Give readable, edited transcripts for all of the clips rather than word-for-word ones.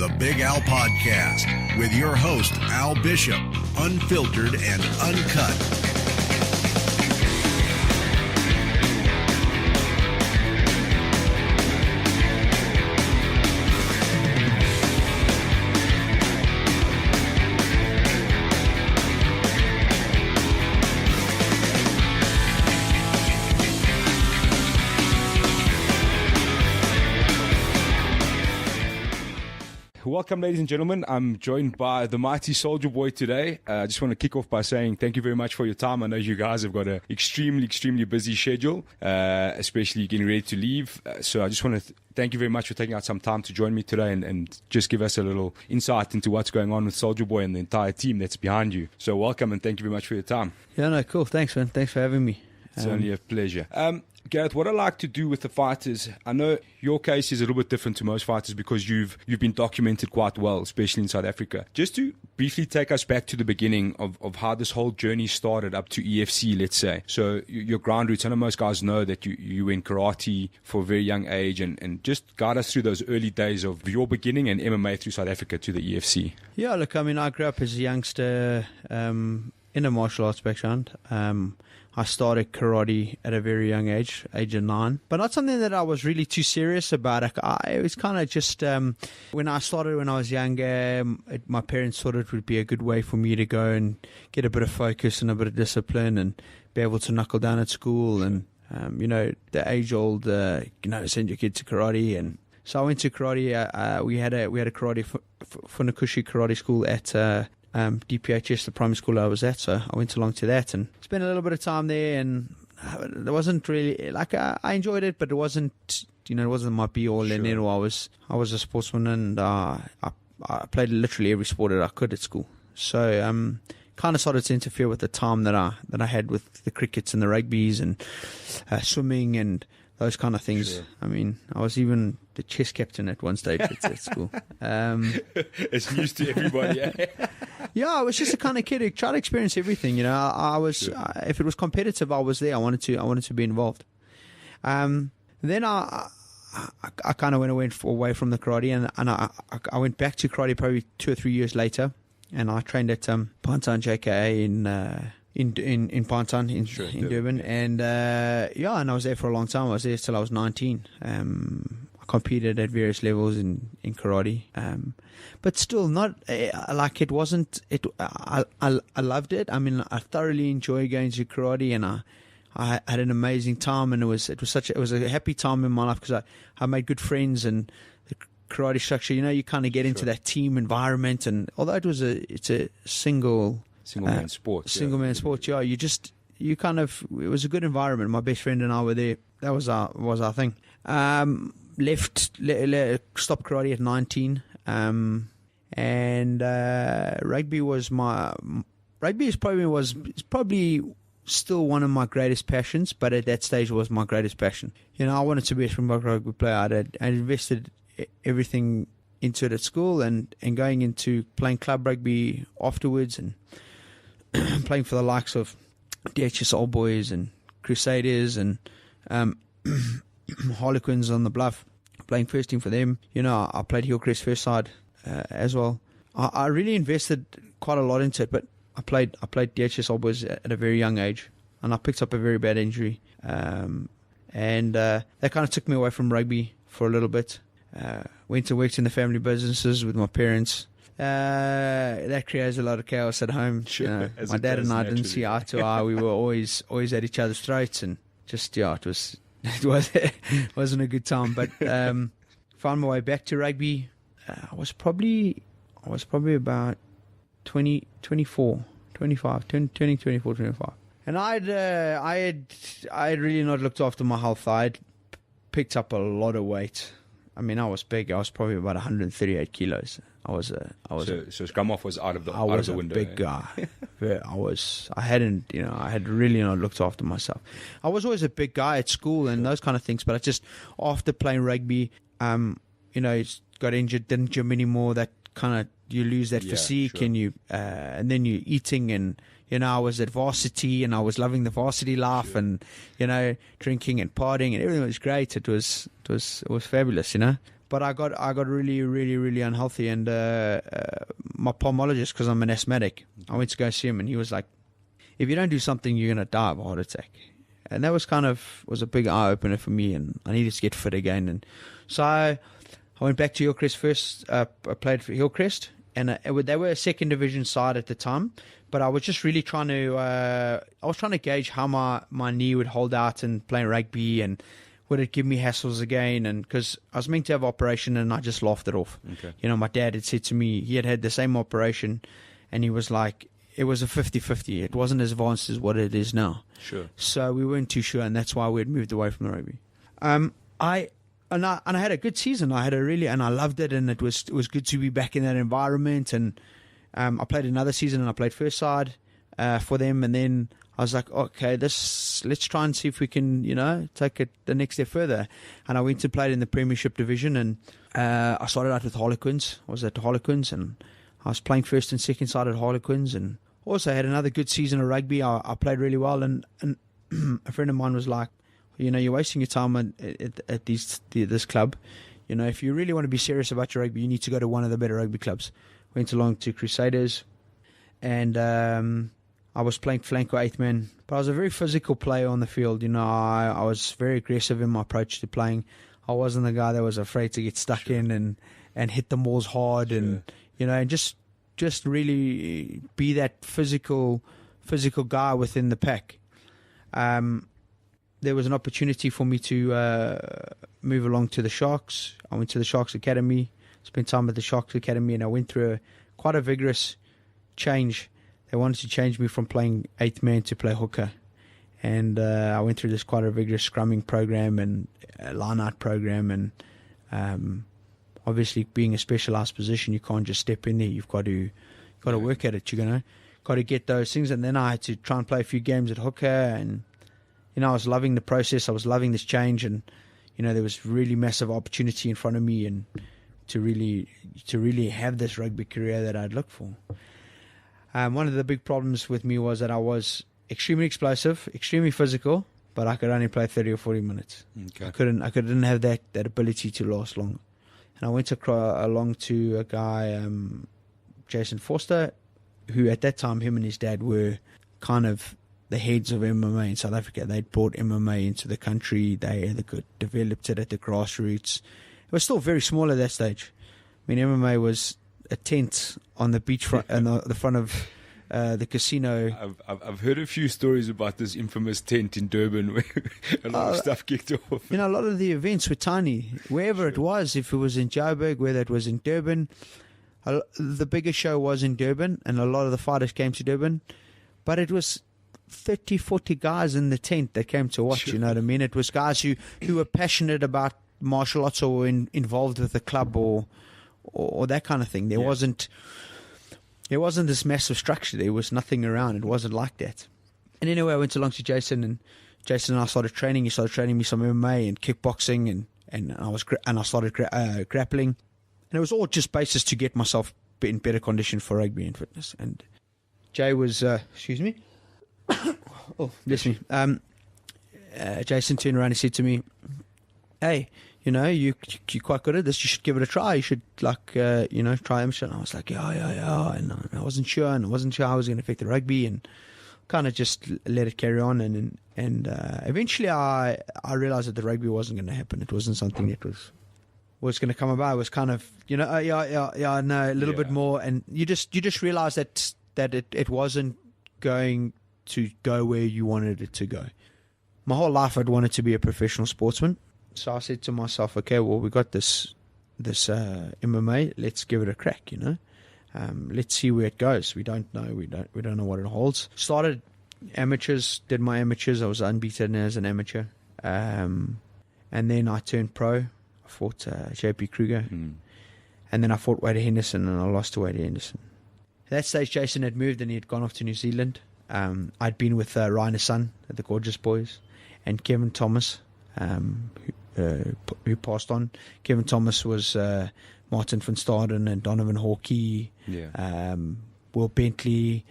The Big Al Podcast with your host, Al Bishop, unfiltered and uncut. Welcome, ladies and gentlemen. I'm joined by the mighty Soldier Boy today. I just want to kick off by saying thank you very much for your time. I know you guys have got an extremely busy schedule, especially getting ready to leave. So I just want to thank you very much for taking out some time to join me today and just give us a little insight into what's going on with Soldier Boy and the entire team that's behind you. So welcome and thank you very much for your time. Yeah, no, cool. Thanks, man. Thanks for having me. It's only a pleasure. Gareth, what I like to do with the fighters, I know your case is a little bit different to most fighters because you've been documented quite well, especially in South Africa. Just to briefly take us back to the beginning of how this whole journey started up to EFC, let's say. So your ground roots, I know most guys know that you were in karate for a very young age, and just guide us through those early days of your beginning and MMA through South Africa to the EFC. Yeah, look, I mean, I grew up as a youngster in a martial arts background. I started karate at a very young age of 9, but not something that I was really too serious about. It was kind of just, when I started when I was younger, my parents thought it would be a good way for me to go and get a bit of focus and a bit of discipline and be able to knuckle down at school and, the age-old, send your kid to karate. And so I went to karate. We had a karate, Funakoshi karate school at DPHS, the primary school I was at, so I went along to that and spent a little bit of time there, and it wasn't really, I enjoyed it, but it wasn't, it wasn't my be-all and end-all. I was a sportsman, and I played literally every sport that I could at school, so kind of started to interfere with the time that I had with the crickets and the rugbies and swimming and those kind of things. Sure. I mean, I was even the chess captain at one stage at school. It's news to everybody. Yeah, I was just a kind of kid who tried to experience everything. I was, sure. If it was competitive, I was there. I wanted to be involved. Then I kind of went away from the karate, and I went back to karate probably 2 or 3 years later, and I trained at Pantan JKA in Pantan in Durban, and and I was there for a long time. I was there till I was 19. I competed at various levels in karate, but still not it wasn't. I loved it. I mean, I thoroughly enjoyed going to karate, and I had an amazing time, and it was a happy time in my life because I made good friends, and the karate structure. You kind of get into that team environment, and although it's a single man sport. Man sport, yeah. It was a good environment. My best friend and I were there. That was our thing. Stopped karate at 19. And rugby is probably still one of my greatest passions, but at that stage it was my greatest passion. I wanted to be a Springbok rugby player. I invested everything into it at school, and going into playing club rugby afterwards, and playing for the likes of DHS Old Boys and Crusaders and Harlequins on the Bluff, playing first team for them. I played Hillcrest first side as well. I really invested quite a lot into it, but I played DHS Old Boys at a very young age, and I picked up a very bad injury, and that kind of took me away from rugby for a little bit. Went and worked in the family businesses with my parents. That creates a lot of chaos at home. Sure, my dad and I didn't see eye to eye. We were always at each other's throats, and just it wasn't a good time. But found my way back to rugby. I was probably about 24, 25, turning 24, 25. And I had really not looked after my health. I had picked up a lot of weight. I mean, I was big. I was probably about 138 kilos. So Scrum-off was out of the window. I was a big guy. I had really not looked after myself. I was always a big guy at school and those kind of things, but I just, after playing rugby, got injured, didn't gym anymore. That kind of, you lose that physique, sure. And then you're eating, and I was at varsity and I was loving the varsity life, sure. And drinking and partying and everything was great. It was fabulous, But I got really, really, really unhealthy, and my pulmonologist, because I'm an asthmatic, I went to go see him, and he was like, if you don't do something, you're going to die of a heart attack. And that was a big eye opener for me, and I needed to get fit again. And so I went back to Hillcrest first. I played for Hillcrest, and they were a second division side at the time. But I was just really trying to gauge how my knee would hold out and playing rugby, and would it give me hassles again? And because I was meant to have an operation, and I just laughed it off. Okay. You know, my dad had said to me, he had the same operation, and he was like, it was a 50-50. It wasn't as advanced as what it is now. Sure. So we weren't too sure, and that's why we had moved away from the rugby. I had a good season. I loved it, and it was good to be back in that environment. And I played another season, and I played first side for them, and then I was like, okay, let's try and see if we can, take it the next step further. And I went and played in the Premiership division, and I started out with Harlequins. I was at the Harlequins, and I was playing first and second side at Harlequins, and also had another good season of rugby. I played really well, and a friend of mine was like, you're wasting your time at this club. If you really want to be serious about your rugby, you need to go to one of the better rugby clubs. Went along to Crusaders, and I was playing flank or eighth man, but I was a very physical player on the field. I was very aggressive in my approach to playing. I wasn't the guy that was afraid to get stuck in and hit the balls hard, and and just really be that physical guy within the pack. There was an opportunity for me to move along to the Sharks. I went to the Sharks Academy, spent time at the Sharks Academy, and I went through quite a vigorous change. They wanted to change me from playing eighth man to play hooker. And I went through this quite a vigorous scrumming program and line-out program. And obviously, being a specialised position, you can't just step in there. You've got to work at it, got to get those things. And then I had to try and play a few games at hooker, and I was loving the process. I was loving this change, and there was really massive opportunity in front of me, and to really have this rugby career that I'd looked for. One of the big problems with me was that I was extremely explosive, extremely physical, but I could only play 30 or 40 minutes. Okay. I couldn't have that ability to last long. And I went along to a guy, Jason Forster, who at that time, him and his dad were kind of the heads of MMA in South Africa. They'd brought MMA into the country. They developed it at the grassroots. It was still very small at that stage. I mean, MMA was a tent on the beachfront and the front of the casino. I've heard a few stories about this infamous tent in Durban where a lot of stuff kicked off. A lot of the events were tiny. Wherever it was, if it was in Joburg, whether it was in Durban, the biggest show was in Durban, and a lot of the fighters came to Durban. But it was 30, 40 guys in the tent that came to watch, Sure. You know what I mean? It was guys who were passionate about martial arts or involved with the club or that kind of thing. There wasn't this massive structure. There was nothing around. It wasn't like that. And anyway, I went along to Jason, and Jason and I started training. He started training me some MMA and kickboxing, and I started grappling. And it was all just basis to get myself in better condition for rugby and fitness. And Jay was, excuse me. Oh, bless me. Jason turned around and said to me, "Hey, you're quite good at this. You should give it a try. You should try amateur." And I was like, yeah. And I wasn't sure, how I was going to affect the rugby, and kind of just let it carry on. And eventually, I realized that the rugby wasn't going to happen. It wasn't something that was going to come about. It was kind of, a little bit more, and you just realize that it wasn't going to go where you wanted it to go. My whole life, I'd wanted to be a professional sportsman. So I said to myself, okay, well, we got this MMA. Let's give it a crack. Let's see where it goes. We don't know. We don't know what it holds. Started amateurs. Did my amateurs. I was unbeaten as an amateur. And then I turned pro. I fought JP Kruger. And then I fought Wade Henderson, and I lost to Wade Henderson. At that stage, Jason had moved, and he had gone off to New Zealand. I'd been with Ryan Son at the Gorgeous Boys, and Kevin Thomas, who passed on. Kevin Thomas was Martin van Staden and Donovan Hawkey, Will Bentley,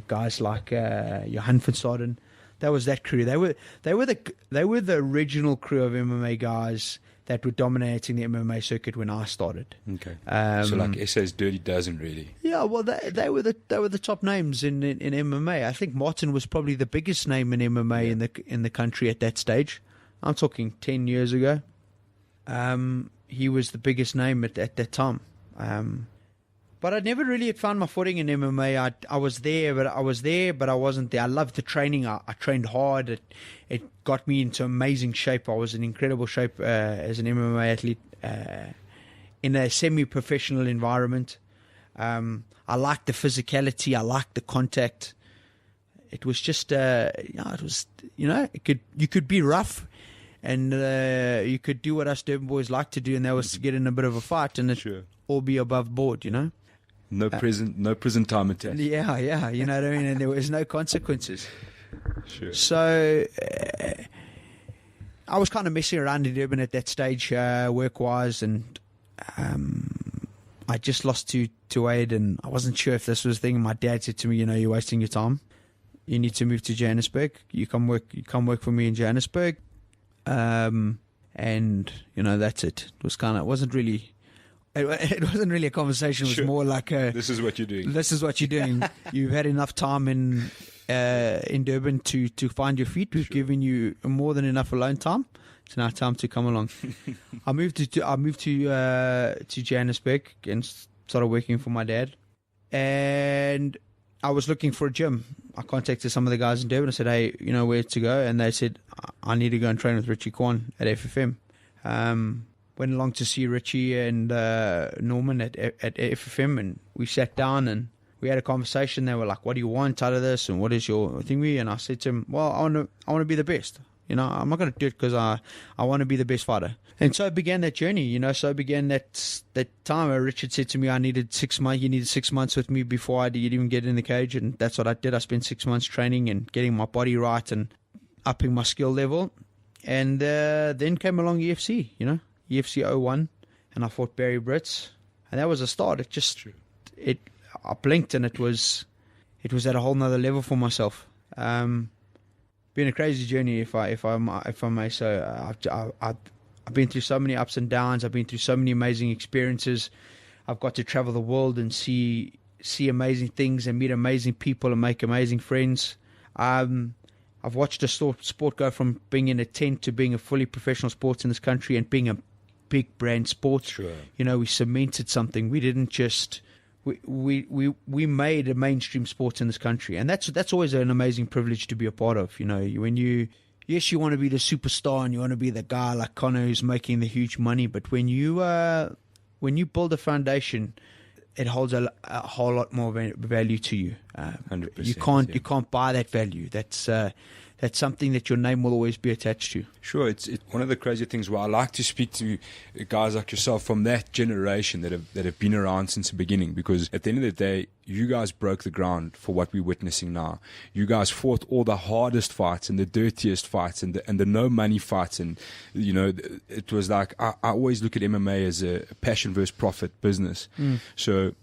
guys like Johan van Staden. That was that crew. They were the original crew of MMA guys that were dominating the MMA circuit when I started. Okay. So like SA's Dirty Dozen, really. Yeah, well, they were the top names in MMA. I think Martin was probably the biggest name in MMA in the country at that stage. I'm talking 10 years ago. He was the biggest name at that time. But I never really had found my footing in MMA. I was there, but I wasn't there. I loved the training. I trained hard. It got me into amazing shape. I was in incredible shape as an MMA athlete in a semi-professional environment. I liked the physicality. I liked the contact. It was just, you could be rough, and you could do what us Durban boys like to do, and that was to get in a bit of a fight and all be above board, No prison time attached. Yeah, you know what I mean? And there was no consequences. Sure. So I was kind of messing around in Durban at that stage, work-wise, and I just lost to Wade, and I wasn't sure if this was the thing. My dad said to me, you're wasting your time. You need to move to Johannesburg. You come work for me in Johannesburg. And that's it. It wasn't really a conversation. It was more like this is what you're doing. This is what you're doing. You've had enough time in Durban to find your feet. We've given you more than enough alone time. It's now time to come along. I moved to Johannesburg and started working for my dad. And I was looking for a gym. I contacted some of the guys in Durban. I said, hey, where to go? And they said, I need to go and train with Richie Kwan at FFM. Went along to see Richie and Norman at FFM, and we sat down and we had a conversation. They were like, what do you want out of this, and what is your thingy? And I said to him, well, I want to be the best. I'm not going to do it because I want to be the best fighter. And so began that journey, so began that time where Richard said to me, you needed 6 months with me before I'd even get in the cage. And that's what I did. I spent 6 months training and getting my body right and upping my skill level. And then came along UFC, UFC 01, and I fought Barry Brits. And that was a start. I blinked and it was at a whole nother level for myself. Been a crazy journey, if I may say. I've been through so many ups and downs. I've been through so many amazing experiences. I've got to travel the world and see amazing things and meet amazing people and make amazing friends. I've watched a sport go from being in a tent to being a fully professional sport in this country and being a big brand sport. Sure. We cemented something. We didn't just we made a mainstream sport in this country, and that's always an amazing privilege to be a part of. When you want to be the superstar and you want to be the guy like Connor who's making the huge money, but when you build a foundation, it holds a whole lot more value to you. 100%. You can't buy that value. That's something that your name will always be attached to. Sure, it's one of the crazy things where I like to speak to guys like yourself from that generation that have been around since the beginning, because at the end of the day, you guys broke the ground for what we're witnessing now. You guys fought all the hardest fights and the dirtiest fights and the no money fights, and it was like I always look at MMA as a passion versus profit business. So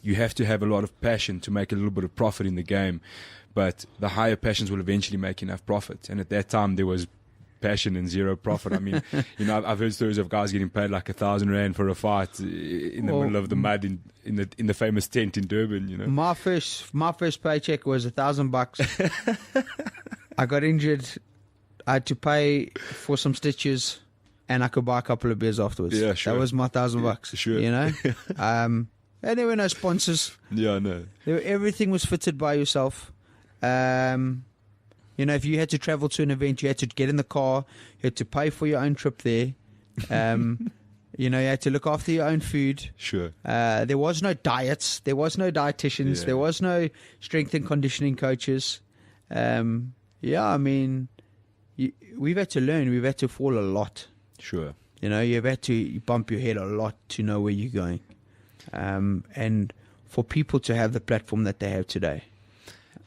you have to have a lot of passion to make a little bit of profit in the game. But the higher passions will eventually make enough profit. And at that time, there was passion and zero profit. I mean, I've heard stories of guys getting paid like 1,000 rand for a fight in the middle of the mud in the famous tent in Durban. My first paycheck was $1,000. I got injured. I had to pay for some stitches, and I could buy a couple of beers afterwards. Yeah, sure. That was my $1,000. Sure. And there were no sponsors. Yeah, no. Everything was fitted by yourself. If you had to travel to an event, you had to get in the car, you had to pay for your own trip there. You had to look after your own food. Sure. There was no diets. There was no dietitians. Yeah. There was no strength and conditioning coaches. We've had to learn. We've had to fall a lot. Sure. You've had to bump your head a lot to know where you're going. And for people to have the platform that they have today.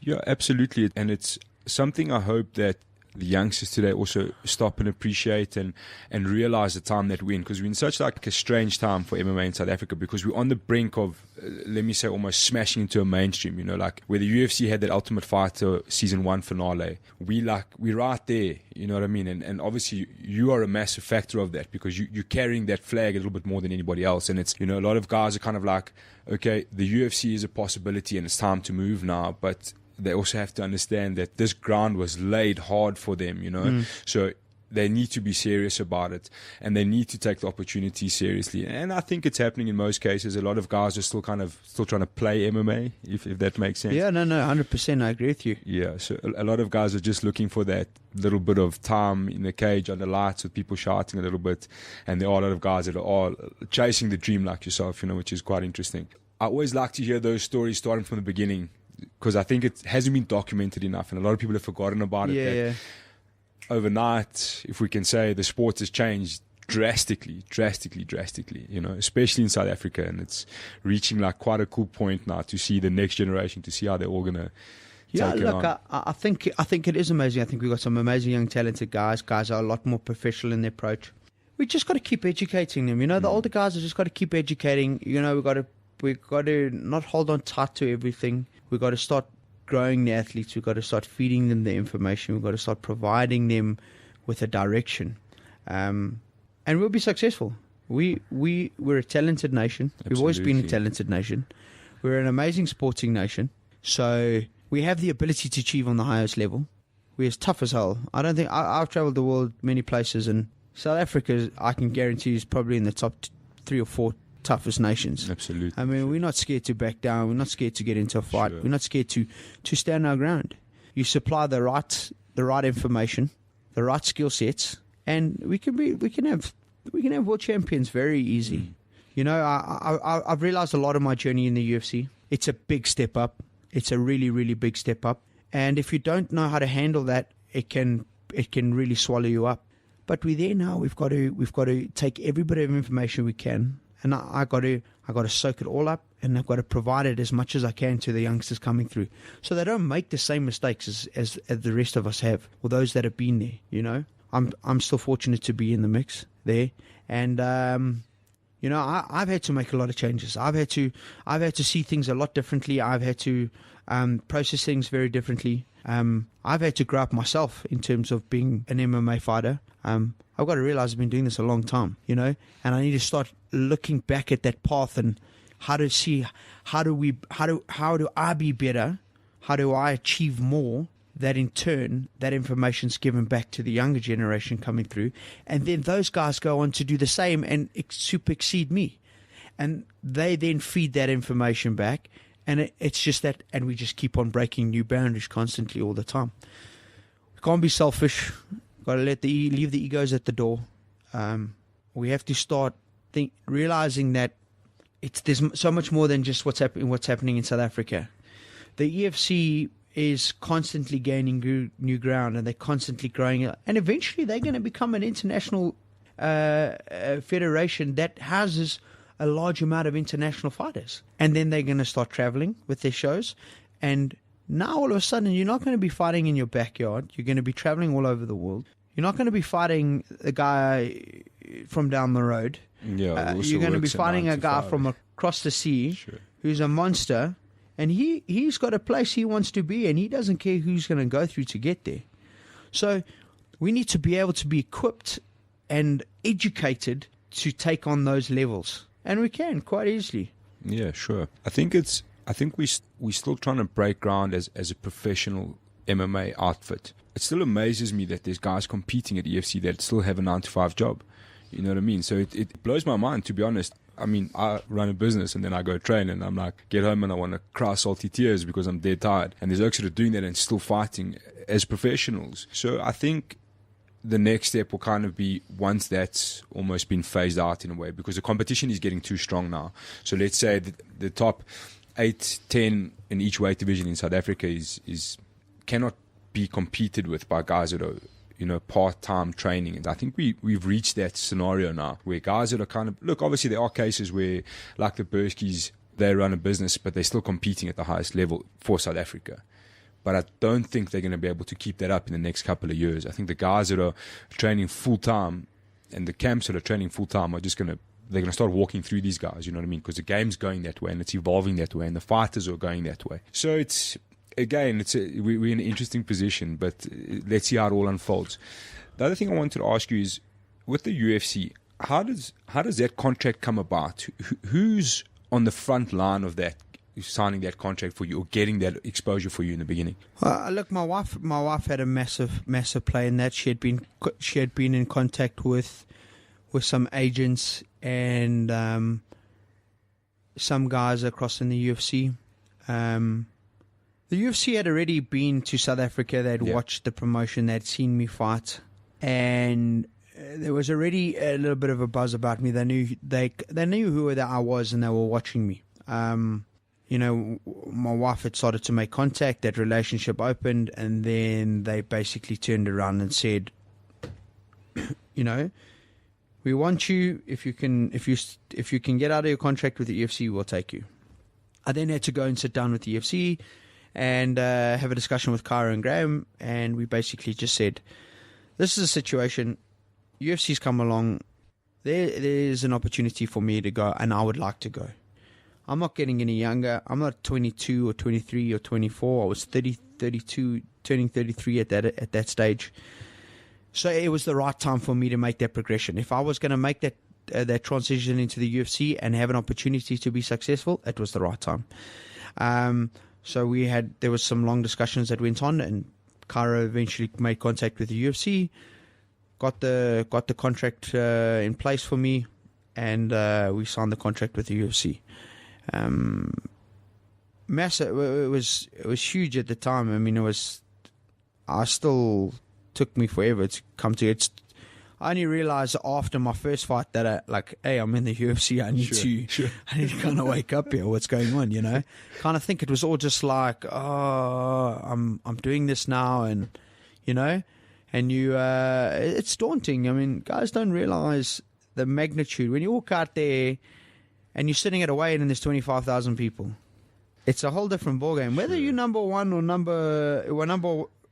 Yeah, absolutely. And it's something I hope that the youngsters today also stop and appreciate and realize the time that we're in, because we're in such like a strange time for MMA in South Africa, because we're on the brink of, let me say, almost smashing into a mainstream, like where the UFC had that Ultimate Fighter season 1 finale. We're right there, you know what I mean? And obviously you are a massive factor of that, because you're carrying that flag a little bit more than anybody else. And it's, a lot of guys are kind of like, okay, the UFC is a possibility and it's time to move now, but they also have to understand that this ground was laid hard for them, So they need to be serious about it, and they need to take the opportunity seriously. And I think it's happening in most cases. A lot of guys are still trying to play MMA, if that makes sense. Yeah, no, 100%. I agree with you. Yeah, so a lot of guys are just looking for that little bit of time in the cage under lights with people shouting a little bit. And there are a lot of guys that are chasing the dream like yourself, which is quite interesting. I always like to hear those stories starting from the beginning, because I think it hasn't been documented enough, and a lot of people have forgotten about it. Yeah. Overnight, if we can say, the sport has changed drastically, especially in South Africa, and it's reaching like quite a cool point now to see the next generation, to see how they're all gonna take it on. I think it is amazing. I think we've got some amazing young talented guys. Guys are a lot more professional in their approach. We just got to keep educating them. The older guys have just got to keep educating. We've got to not hold on tight to everything. We've got to start growing the athletes. We've got to start feeding them the information. We've got to start providing them with a direction. And we'll be successful. We're a talented nation. Absolutely. We've always been a talented nation. We're an amazing sporting nation. So we have the ability to achieve on the highest level. We're as tough as hell. I don't think I've traveled the world many places, and South Africa, I can guarantee, is probably in the top 3 or 4 toughest nations. Absolutely. I mean, we're not scared to back down. We're not scared to get into a fight. Sure. We're not scared to stand our ground. You supply the right information, the right skill sets, and we can have world champions very easy. I've realized a lot of my journey in the UFC. It's a big step up. It's a really, really big step up. And if you don't know how to handle that, it can really swallow you up. But we're there now. We've got to take every bit of information we can. And I got to soak it all up, and I've got to provide it as much as I can to the youngsters coming through, so they don't make the same mistakes as the rest of us have, or those that have been there. I'm still fortunate to be in the mix there, and I've had to make a lot of changes. I've had to see things a lot differently. I've had to process things very differently. I've had to grow up myself in terms of being an MMA fighter. I've got to realize I've been doing this a long time, and I need to start looking back at that path and how to see how do I be better? How do I achieve more? That in turn, that information's given back to the younger generation coming through, and then those guys go on to do the same and super exceed me, and they then feed that information back, and it's just that, and we just keep on breaking new boundaries constantly all the time. We can't be selfish. Got to leave the egos at the door. We have to start realizing that there's so much more than just what's happening in South Africa. The EFC is constantly gaining new ground, and they're constantly growing, and eventually they're going to become an international federation that houses a large amount of international fighters, and then they're going to start traveling with their shows. And now all of a sudden you're not going to be fighting in your backyard. You're going to be traveling all over the world. You're not going to be fighting a guy from down the road. Yeah, you're going to be fighting a guy from across the sea, sure, who's a monster, and he's got a place he wants to be, and he doesn't care who's going to go through to get there. So we need to be able to be equipped and educated to take on those levels, and we can quite easily. Yeah, sure. I think we're still trying to break ground as a professional MMA outfit. It still amazes me that there's guys competing at EFC that still have a 9-to-5 job. You know what I mean? So it blows my mind, to be honest. I mean, I run a business and then I go train, and I'm like, get home and I want to cry salty tears because I'm dead tired. And there's actually doing that and still fighting as professionals. So I think the next step will kind of be once that's almost been phased out in a way, because the competition is getting too strong now. So let's say the top 8, 10 in each weight division in South Africa is cannot be competed with by guys that are, part-time training. And I think we've reached that scenario now where guys that are kind of, look, obviously there are cases where, like the Burskies, they run a business, but they're still competing at the highest level for South Africa. but I don't think they're going to be able to keep that up in the next couple of years. I think the guys that are training full-time and the camps that are training full-time are just they're going to start walking through these guys, you know what I mean? Because the game's going that way and it's evolving that way and the fighters are going that way. So we're in an interesting position, but let's see how it all unfolds. The other thing I wanted to ask you is, with the UFC, how does that contract come about? Who's on the front line of that, signing that contract for you or getting that exposure for you in the beginning? Look, my wife had a massive play in that. She had been in contact with some agents and some guys across in the UFC. The UFC had already been to South Africa. They'd watched the promotion. They'd seen me fight, and there was already a little bit of a buzz about me. They knew who I was, and they were watching me. You know, my wife had started to make contact. That relationship opened, and then they basically turned around and said, you know, we want you. If you can get out of your contract with the UFC, we'll take you. I then had to go and sit down with the UFC and have a discussion with Kyra and Graham, and we basically just said, this is a situation. UFC's come along. There's an opportunity for me to go, and I would like to go. I'm not getting any younger. I'm not 22 or 23 or 24. I was 30, 32, turning 33 at that stage. So it was the right time for me to make that progression. If I was going to make that transition into the UFC and have an opportunity to be successful, it was the right time. So there was some long discussions that went on, and Kyra eventually made contact with the UFC, got the contract in place for me, and we signed the contract with the UFC. Massive. It was huge at the time. I mean, I still took me forever to come to it. I only realized after my first fight that I'm in the UFC. I need to kind of wake up here. What's going on? You know, kind of think it was all just like, I'm doing this now, and you know, and it's daunting. I mean, guys don't realize the magnitude when you walk out there. And you're sitting at a weigh-in and there's 25,000 people. It's a whole different ballgame. Whether you're number one or number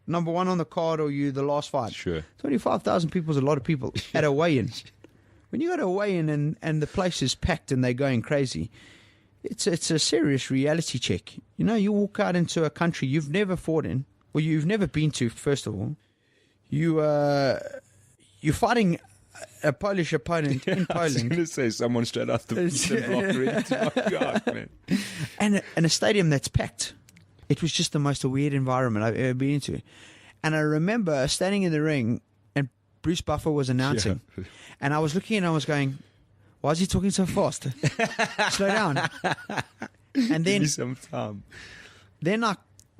one on the card or you the last fight. Sure. 25,000 people is a lot of people at a weigh-in. When you go to a weigh-in and the place is packed and they're going crazy, it's a serious reality check. You know, you walk out into a country you've never fought in, or you've never been to, first of all. You're fighting a Polish opponent in Poland. I was going to say someone straight off the block ready to knock you out, man. And a stadium that's packed. It was just the most weird environment I've ever been into. And I remember standing in the ring and Bruce Buffer was announcing. Yeah. And I was looking and I was going, why is he talking so fast? Slow down. And then, give me some time. Then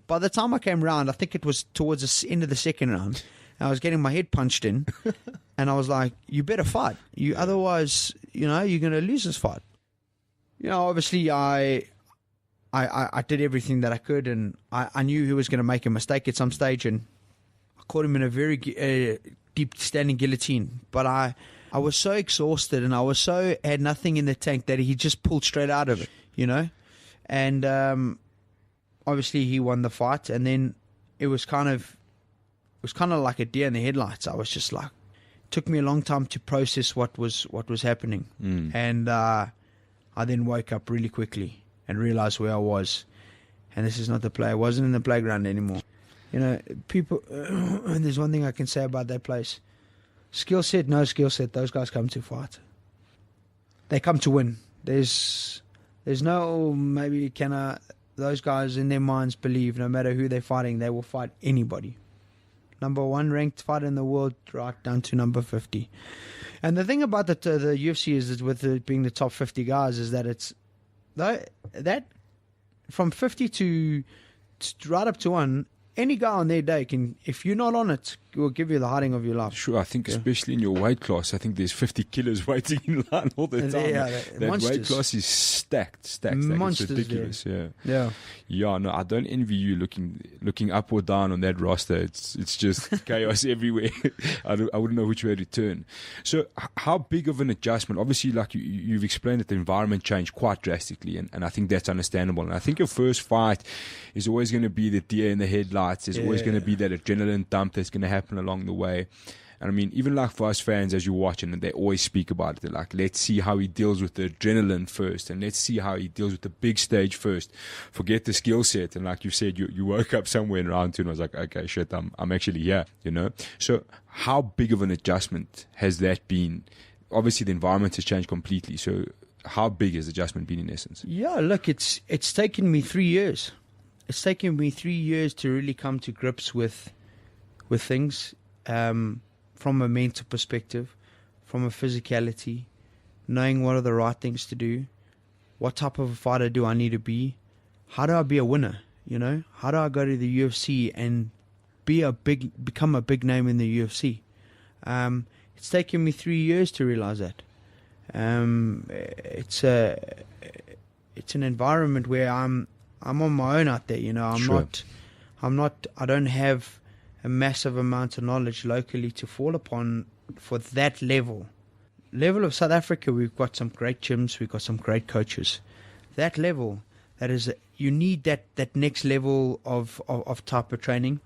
by the time I came round, I think it was towards the end of the second round, I was getting my head punched in, and I was like, you better fight. Otherwise, you know, you're going to lose this fight. You know, obviously I did everything that I could, and I knew he was going to make a mistake at some stage, and I caught him in a very deep standing guillotine. But I was so exhausted, and I had nothing in the tank that he just pulled straight out of it, you know. And obviously he won the fight, and then it was kind of like a deer in the headlights. I was just like, it took me a long time to process what was happening. And I then woke up really quickly and realized where I was. And this is not the play. I wasn't in the playground anymore. You know, people, and there's one thing I can say about that place. Skill set, no skill set. Those guys come to fight. They come to win. There's no, maybe those guys in their minds believe no matter who they're fighting, they will fight anybody. Number one ranked fighter in the world, right down to number 50. And the thing about the UFC is with it being the top 50 guys is that it's that from 50 to right up to one, any guy on their day can, if you're not on it, will give you the hiding of your life. Sure, I think especially in your weight class, I think there's 50 kilos waiting in line all the time. That weight class is stacked. Monsters, it's ridiculous. Yeah. No, I don't envy you looking up or down on that roster. It's just chaos everywhere. I wouldn't know which way to turn. So how big of an adjustment? Obviously, like you've explained that the environment changed quite drastically, and I think that's understandable. And I think your first fight is always going to be the deer in the headlights. There's always going to be that adrenaline dump that's going to happen along the way. And I mean, even like for us fans, as you watch, and they always speak about it, they're like, let's see how he deals with the adrenaline first, and let's see how he deals with the big stage first. Forget the skill set. And like you said, you woke up somewhere in round 2 and I was like, okay, shit, I'm actually here, you know? So how big of an adjustment has that been? Obviously, the environment has changed completely. So how big has the adjustment been in essence? Yeah, look, it's taken me 3 years. It's taken me 3 years to really come to grips with things. From a mental perspective, from a physicality, knowing what are the right things to do, what type of a fighter do I need to be, how do I be a winner, you know, how do I go to the UFC and become a big name in the UFC. It's taken me 3 years to realize that. It's an environment where I'm on my own out there, you know. I don't have a massive amount of knowledge locally to fall upon for that level of South Africa. We've got some great gyms, we've got some great coaches. That level, you need that next level of type of training.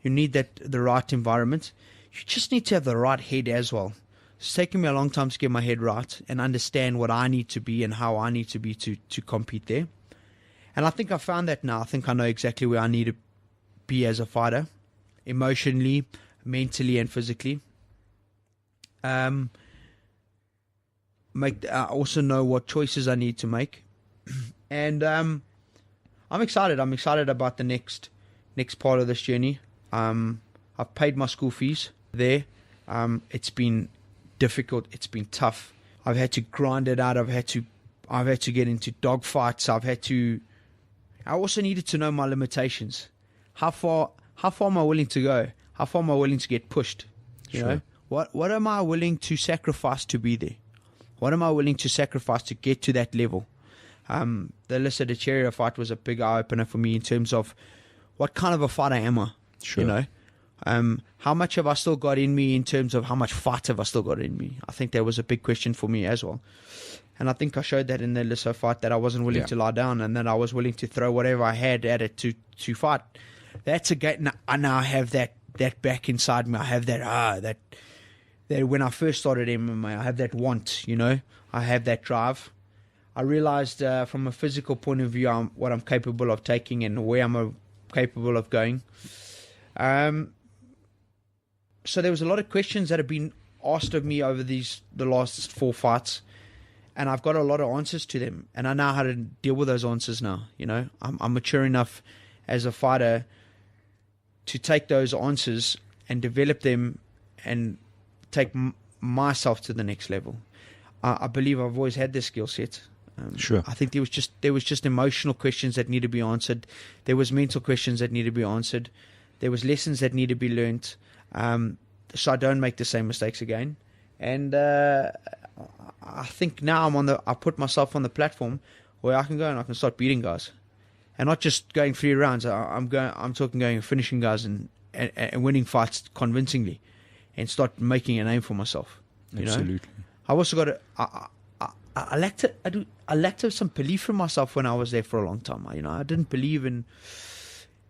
You need the right environment. You just need to have the right head as well. It's taken me a long time to get my head right and understand what I need to be and how I need to be to compete there. And I think I found that now. I think I know exactly where I need to be as a fighter, emotionally, mentally, and physically. I also know what choices I need to make, and I'm excited. I'm excited about the next part of this journey. I've paid my school fees there. It's been difficult. It's been tough. I've had to grind it out. I've had to get into dog fights. I also needed to know my limitations. How far am I willing to go? How far am I willing to get pushed? You know, what am I willing to sacrifice to be there? What am I willing to sacrifice to get to that level? The Alyssa De Cheria fight was a big eye opener for me in terms of what kind of a fighter am I? Sure. You know, how much have I still got in me in terms of how much fight have I still got in me? I think that was a big question for me as well. And I think I showed that in the Alyssa fight, that I wasn't willing to lie down, and that I was willing to throw whatever I had at it to fight. That's a gate. I now have that back inside me. I have that when I first started MMA, I have that want, you know. I have that drive. I realized from a physical point of view what I'm capable of taking and where I'm capable of going. So there was a lot of questions that have been asked of me over the last 4 fights, and I've got a lot of answers to them, and I know how to deal with those answers now. You know, I'm mature enough as a fighter to take those answers and develop them and take myself to the next level. I believe I've always had this skill set. Sure. I think there was just emotional questions that need to be answered. There was mental questions that need to be answered. There was lessons that need to be learnt, so I don't make the same mistakes again. And I think now I put myself on the platform where I can go and I can start beating guys, and not just going 3 rounds. I'm talking going and finishing guys and winning fights convincingly, and start making a name for myself. Absolutely. Know? I've also got I lacked some belief in myself when I was there for a long time. You know, I didn't believe in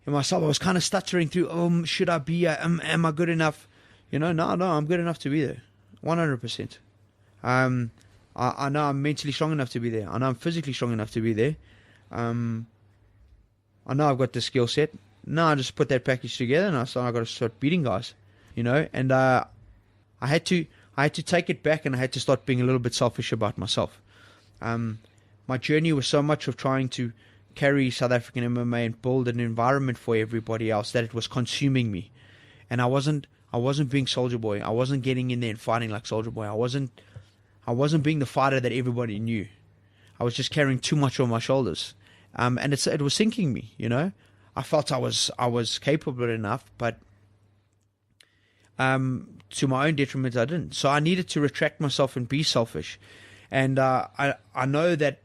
myself. I was kind of stuttering through. Should I be? Am I good enough? You know, no, I'm good enough to be there, 100%. I know I'm mentally strong enough to be there. I know I'm physically strong enough to be there. I know I've got the skill set. Now I just put that package together, and I've got to start beating guys. You know, and I had to take it back, and I had to start being a little bit selfish about myself. My journey was so much of trying to carry South African MMA and build an environment for everybody else that it was consuming me, and I wasn't being Soldier Boy. I wasn't getting in there and fighting like Soldier Boy. I wasn't being the fighter that everybody knew. I was just carrying too much on my shoulders, and it was sinking me. You know, I felt I was capable enough, but to my own detriment, I didn't. So I needed to retract myself and be selfish. And I know that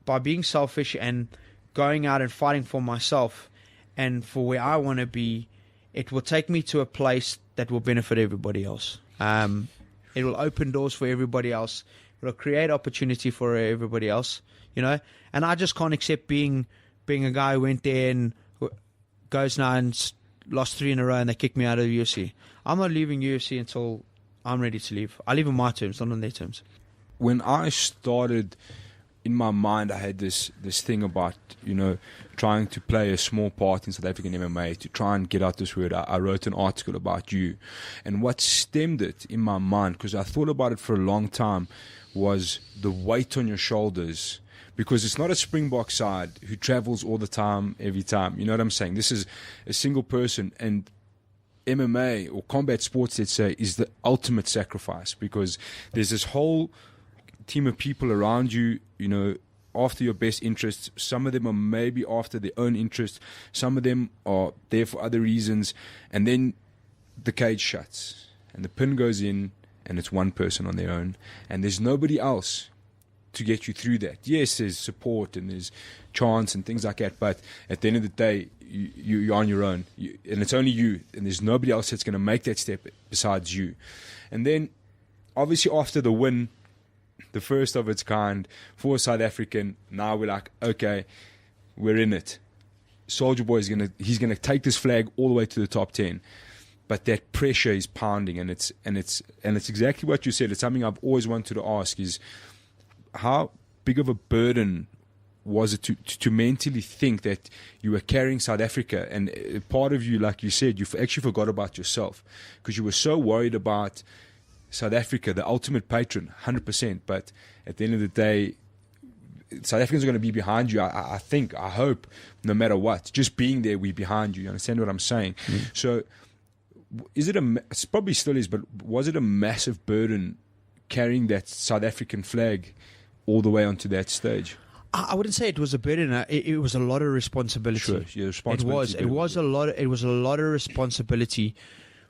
by being selfish and going out and fighting for myself and for where I want to be, it will take me to a place that will benefit everybody else. It will open doors for everybody else. It will create opportunity for everybody else, you know. And I just can't accept being a guy who went there and goes now and lost 3 in a row and they kicked me out of the UFC. I'm not leaving UFC until I'm ready to leave. I leave on my terms, not on their terms. When I started, in my mind, I had this thing about, you know, trying to play a small part in South African MMA, to try and get out this word. I wrote an article about you. And what stemmed it in my mind, because I thought about it for a long time, was the weight on your shoulders. Because it's not a Springbok side who travels all the time, every time. You know what I'm saying? This is a single person. And MMA, or combat sports, let's say, is the ultimate sacrifice. Because there's this whole team of people around you, you know, after your best interests. Some of them are maybe after their own interests. Some of them are there for other reasons. And then the cage shuts and the pin goes in and it's one person on their own. And there's nobody else to get you through that. Yes, there's support and there's chance and things like that. But at the end of the day, you're on your own. And it's only you. And there's nobody else that's going to make that step besides you. And then, obviously, after the win, the first of its kind for South African, now we're like, okay, we're in it. SoldierBoy he's gonna take this flag all the way to the top 10. But that pressure is pounding, and it's exactly what you said. It's something I've always wanted to ask: is how big of a burden was it to mentally think that you were carrying South Africa, and part of you, like you said, you actually forgot about yourself because you were so worried about South Africa, the ultimate patron, 100%. But at the end of the day, South Africans are going to be behind you. I think, I hope, no matter what. Just being there, we're behind you. You understand what I'm saying? So, it probably still is, but was it a massive burden carrying that South African flag all the way onto that stage? I wouldn't say it was a burden. It was a lot of responsibility. Sure, yeah, responsibility. It was a lot of responsibility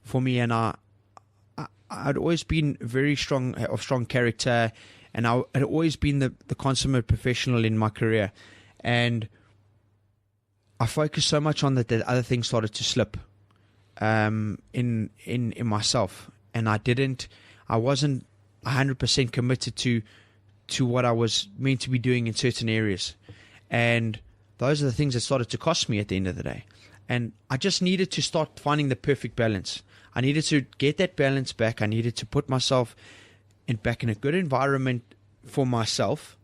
for me, and I'd always been very strong character, and I had always been the consummate professional in my career. And I focused so much on that other things started to slip in myself. And I wasn't 100% committed to what I was meant to be doing in certain areas. And those are the things that started to cost me at the end of the day. And I just needed to start finding the perfect balance. I needed to get that balance back. I needed to put myself back in a good environment for myself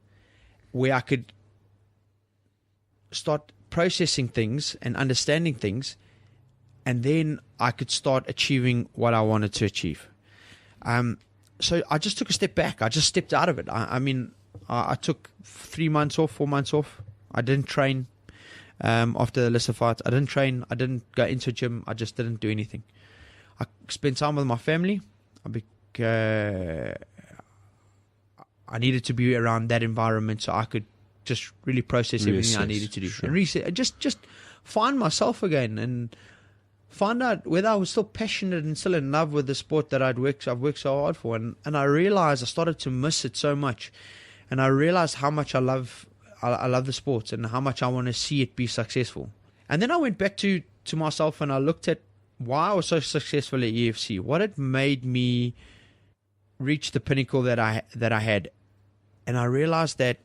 where I could start processing things and understanding things, and then I could start achieving what I wanted to achieve. So I just took a step back. I just stepped out of it. I took 3 months off, 4 months off. I didn't train after the Lissa fight. I didn't train. I didn't go into a gym. I just didn't do anything. I spent time with my family. I needed to be around that environment so I could just really process everything I needed to do. Sure. And reset, just find myself again and find out whether I was still passionate and still in love with the sport that I've worked so hard for. And I realized I started to miss it so much. And I realized how much I love the sport and how much I want to see it be successful. And then I went back to myself and I looked at why I was so successful at UFC, what had made me reach the pinnacle that I had. And I realized that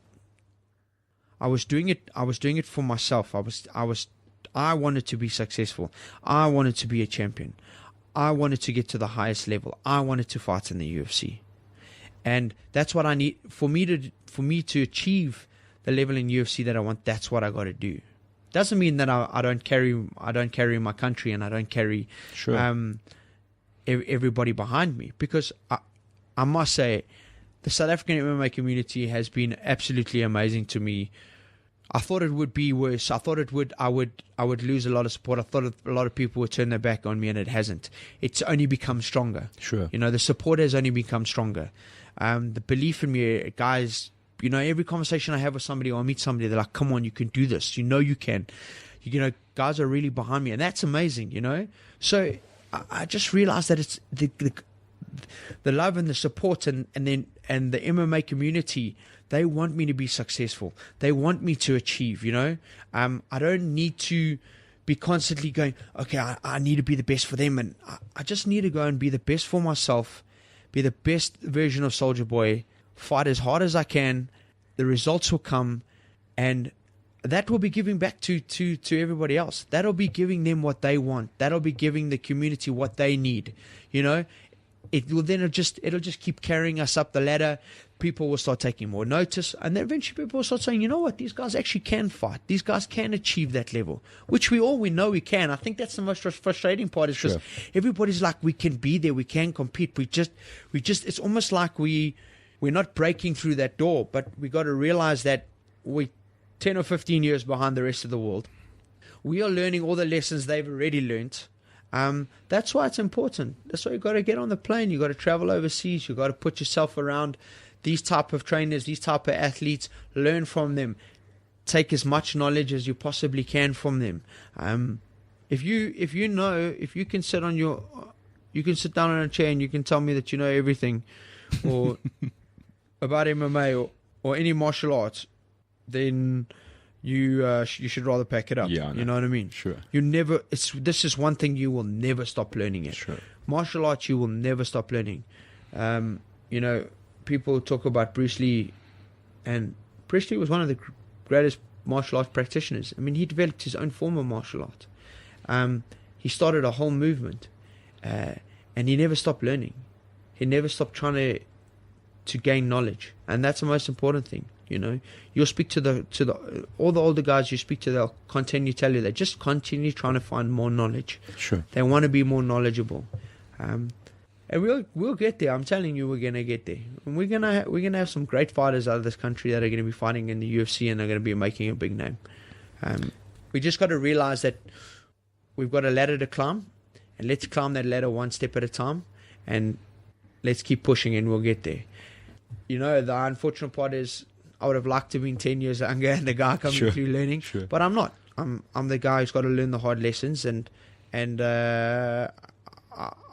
I was doing it for myself. I wanted to be successful. I wanted to be a champion. I wanted to get to the highest level. I wanted to fight in the UFC. And that's what I need for me to achieve the level in UFC that I want. That's what I got to do. Doesn't mean that I don't carry my country and I don't carry everybody behind me, because I must say the South African MMA community has been absolutely amazing to me. I thought it would be worse. I thought I would lose a lot of support. I thought a lot of people would turn their back on me, and it hasn't. It's only become stronger. Sure. The support has only become stronger. The belief in me, guys. Every conversation I have with somebody or I meet somebody, they're like, come on, you can do this. You can. Guys are really behind me. And that's amazing, So I just realized that it's the love and the support and the MMA community. They want me to be successful. They want me to achieve, I don't need to be constantly going, okay, I need to be the best for them. And I just need to go and be the best for myself, be the best version of Soldier Boy, fight as hard as I can. The results will come, and that will be giving back to everybody else. That'll be giving them what they want. That'll be giving the community what they need. It will then it'll just keep carrying us up the ladder. People will start taking more notice, and then eventually people will start saying, you know what, these guys actually can fight. These guys can achieve that level, which we know we can. I think that's the most frustrating part, is because everybody's like, we can be there, we can compete. We just it's almost like we're not breaking through that door, but we got to realize that we're 10 or 15 years behind the rest of the world. We are learning all the lessons they've already learned. That's why it's important. That's why you got to get on the plane. You got to travel overseas. You got to put yourself around these type of trainers, these type of athletes. Learn from them. Take as much knowledge as you possibly can from them. If you can sit down on a chair and you can tell me that you know everything, or about MMA or any martial arts, then you should rather pack it up. Yeah, you know what I mean? Sure. This is one thing you will never stop learning it. Sure. Martial arts, you will never stop learning. People talk about Bruce Lee, and Bruce Lee was one of the greatest martial arts practitioners. I mean, he developed his own form of martial art. He started a whole movement, and he never stopped learning. He never stopped trying to gain knowledge, and that's the most important thing. You'll speak to all the older guys you speak to, they'll continue to tell you, they just continue trying to find more knowledge. Sure. They want to be more knowledgeable. And we'll get there. I'm telling you, we're gonna get there. And we're gonna have some great fighters out of this country that are gonna be fighting in the UFC, and they're gonna be making a big name. We just got to realize that we've got a ladder to climb, and let's climb that ladder one step at a time, and let's keep pushing, and we'll get there. The unfortunate part is, I would have liked to have been 10 years younger and the guy coming through learning, but I'm not. I'm the guy who's got to learn the hard lessons, and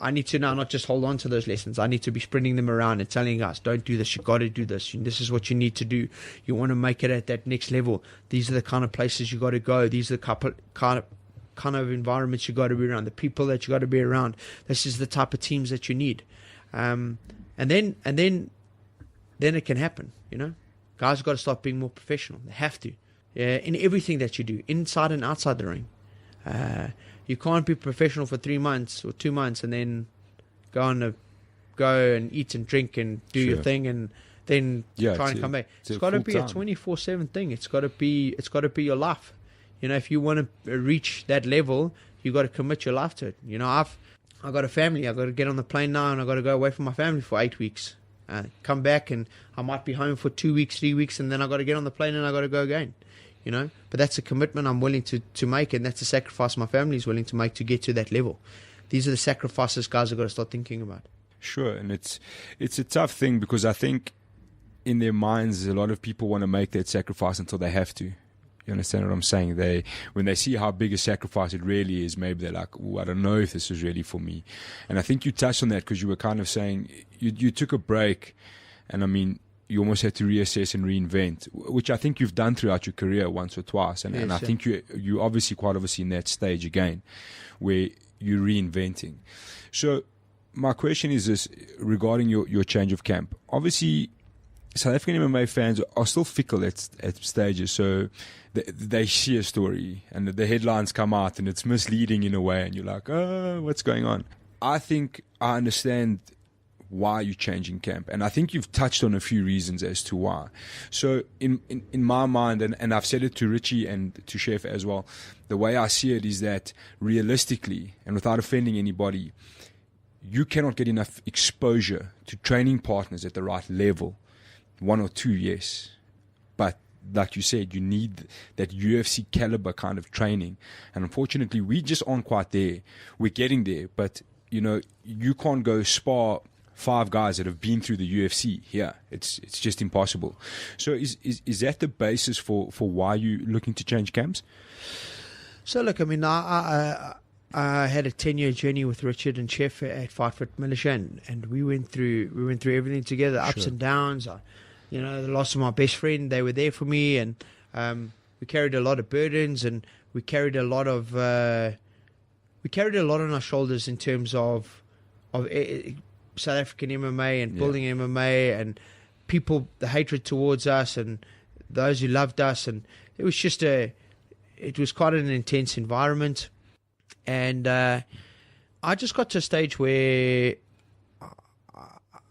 I need to now not just hold on to those lessons. I need to be spreading them around and telling us, don't do this, you got to do this. This is what you need to do. You want to make it at that next level. These are the kind of places you got to go. These are the kind of environments you got to be around, the people that you got to be around. This is the type of teams that you need. And then it can happen, Guys have got to start being more professional. They have to. In everything that you do, inside and outside the ring. You can't be professional for 3 months or 2 months and then go and eat and drink and do your thing and then try and come back. It's got to be a 24/7 thing. It's got to be your life. If you want to reach that level, you got to commit your life to it. I've got a family. I've got to get on the plane now, and I've got to go away from my family for 8 weeks. Come back, and I might be home for 2 weeks, 3 weeks, and then I've got to get on the plane and I've got to go again. But that's a commitment I'm willing to make, and that's a sacrifice my family is willing to make to get to that level. These are the sacrifices guys have got to start thinking about. Sure, and it's a tough thing, because I think in their minds a lot of people want to make that sacrifice until they have to. You understand what I'm saying? When they see how big a sacrifice it really is, maybe they're like, I don't know if this is really for me. And I think you touched on that, because you were kind of saying you took a break, and I mean, you almost had to reassess and reinvent, which I think you've done throughout your career once or twice. And I think you obviously quite obviously in that stage again where you're reinventing. So my question is this regarding your change of camp. Obviously, South African MMA fans are still fickle at stages. So they see a story and the headlines come out and it's misleading in a way, and you're like, oh, what's going on? I think I understand why you're changing camp, and I think you've touched on a few reasons as to why. So in my mind, and I've said it to Richie and to Chef as well, the way I see it is that realistically, and without offending anybody, you cannot get enough exposure to training partners at the right level. 1 or 2, yes, but like you said, you need that UFC caliber kind of training, and unfortunately we just aren't quite there. We're getting there, but you can't go spar 5 guys that have been through the UFC here. It's just impossible. So is that the basis for why you're looking to change camps? So look, I mean, I had a 10-year journey with Richard and Chef at Fight Fit Militia, and we went through everything together, ups and downs. The loss of my best friend, they were there for me, and we carried a lot of burdens, and we carried a lot on our shoulders in terms of South African MMA and building MMA, and people, the hatred towards us and those who loved us, and it was quite an intense environment. And I just got to a stage where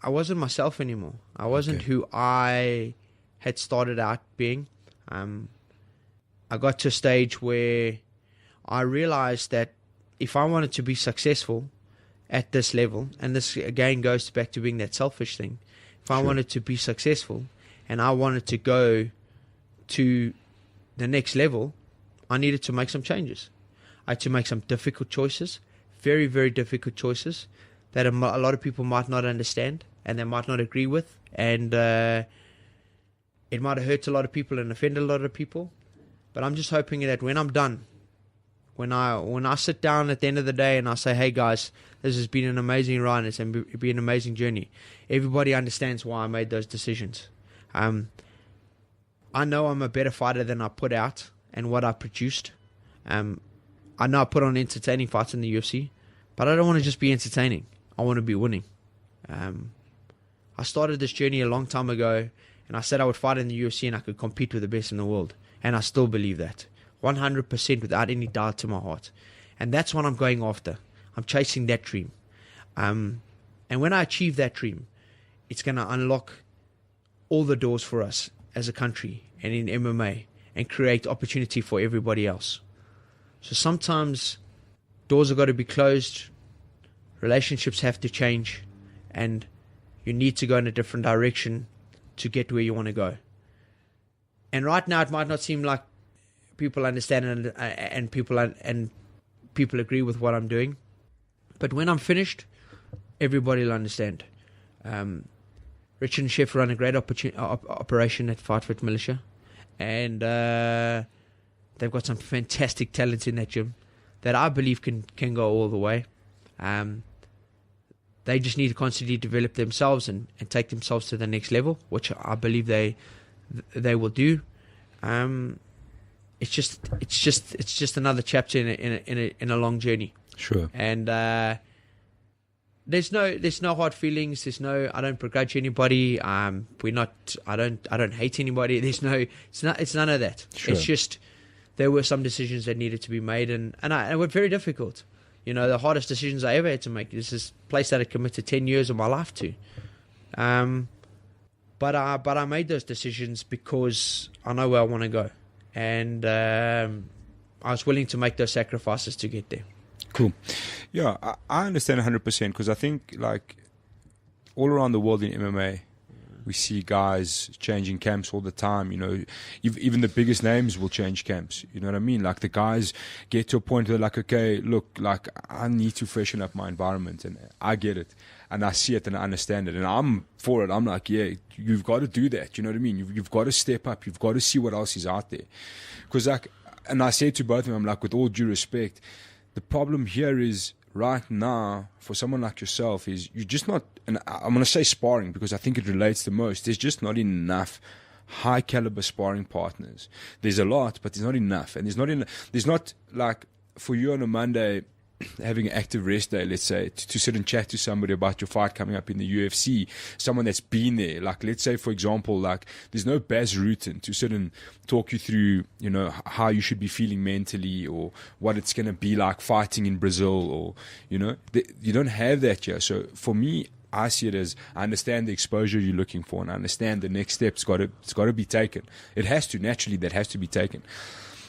I wasn't myself anymore. I wasn't who I had started out being. I got to a stage where I realized that if I wanted to be successful at this level, and this again goes back to being that selfish thing, if I wanted to be successful and I wanted to go to the next level, I needed to make some changes. I had to make some difficult choices, very, very difficult choices that a lot of people might not understand and they might not agree with. And it might have hurt a lot of people and offended a lot of people. But I'm just hoping that when I'm done, when I sit down at the end of the day and I say, hey guys, this has been an amazing ride, it's been an amazing journey, everybody understands why I made those decisions. I know I'm a better fighter than I put out and what I produced. I know I put on entertaining fights in the UFC, but I don't want to just be entertaining. I want to be winning. I started this journey a long time ago, and I said I would fight in the UFC and I could compete with the best in the world. And I still believe that. 100% without any doubt to my heart. And that's what I'm going after. I'm chasing that dream. And when I achieve that dream, it's going to unlock all the doors for us as a country and in MMA and create opportunity for everybody else. So sometimes doors have got to be closed, relationships have to change, and you need to go in a different direction to get where you want to go. And right now it might not seem like people understand and people agree with what I'm doing, but when I'm finished, everybody will understand. Richard and Chef run a great operation at Fight Fit Militia, and they've got some fantastic talents in that gym that I believe can go all the way. They just need to constantly develop themselves and take themselves to the next level, which I believe they will do. It's just another chapter in a long journey. Sure. And there's no hard feelings. I don't begrudge anybody. I don't hate anybody. It's none of that. Sure. It's just there were some decisions that needed to be made, and they were very difficult. The hardest decisions I ever had to make. This is a place that I committed 10 years of my life to. But I made those decisions because I know where I want to go, and I was willing to make those sacrifices to get there. Cool. Yeah, I understand 100% because I think like all around the world in MMA, we see guys changing camps all the time. Even the biggest names will change camps. You know what I mean? Like the guys get to a point where they're like, okay, look, like I need to freshen up my environment, and I get it. And I see it and I understand it. And I'm for it. I'm like, yeah, you've got to do that. You know what I mean? You've got to step up. You've got to see what else is out there. Because and I said to both of them, I'm like, with all due respect, the problem here is right now, for someone like yourself, is you're just not, and I'm going to say sparring because I think it relates the most. There's just not enough high caliber sparring partners. There's a lot, but there's not enough. And there's not like for you on a Monday, having an active rest day, let's say, to sit and chat to somebody about your fight coming up in the UFC, someone that's been there. Like, let's say, for example, like, there's no Baz Rutten to sit and talk you through, how you should be feeling mentally or what it's going to be like fighting in Brazil or, you don't have that here. So for me, I see it as I understand the exposure you're looking for, and I understand the next step's got to be taken. It has to, naturally, that has to be taken.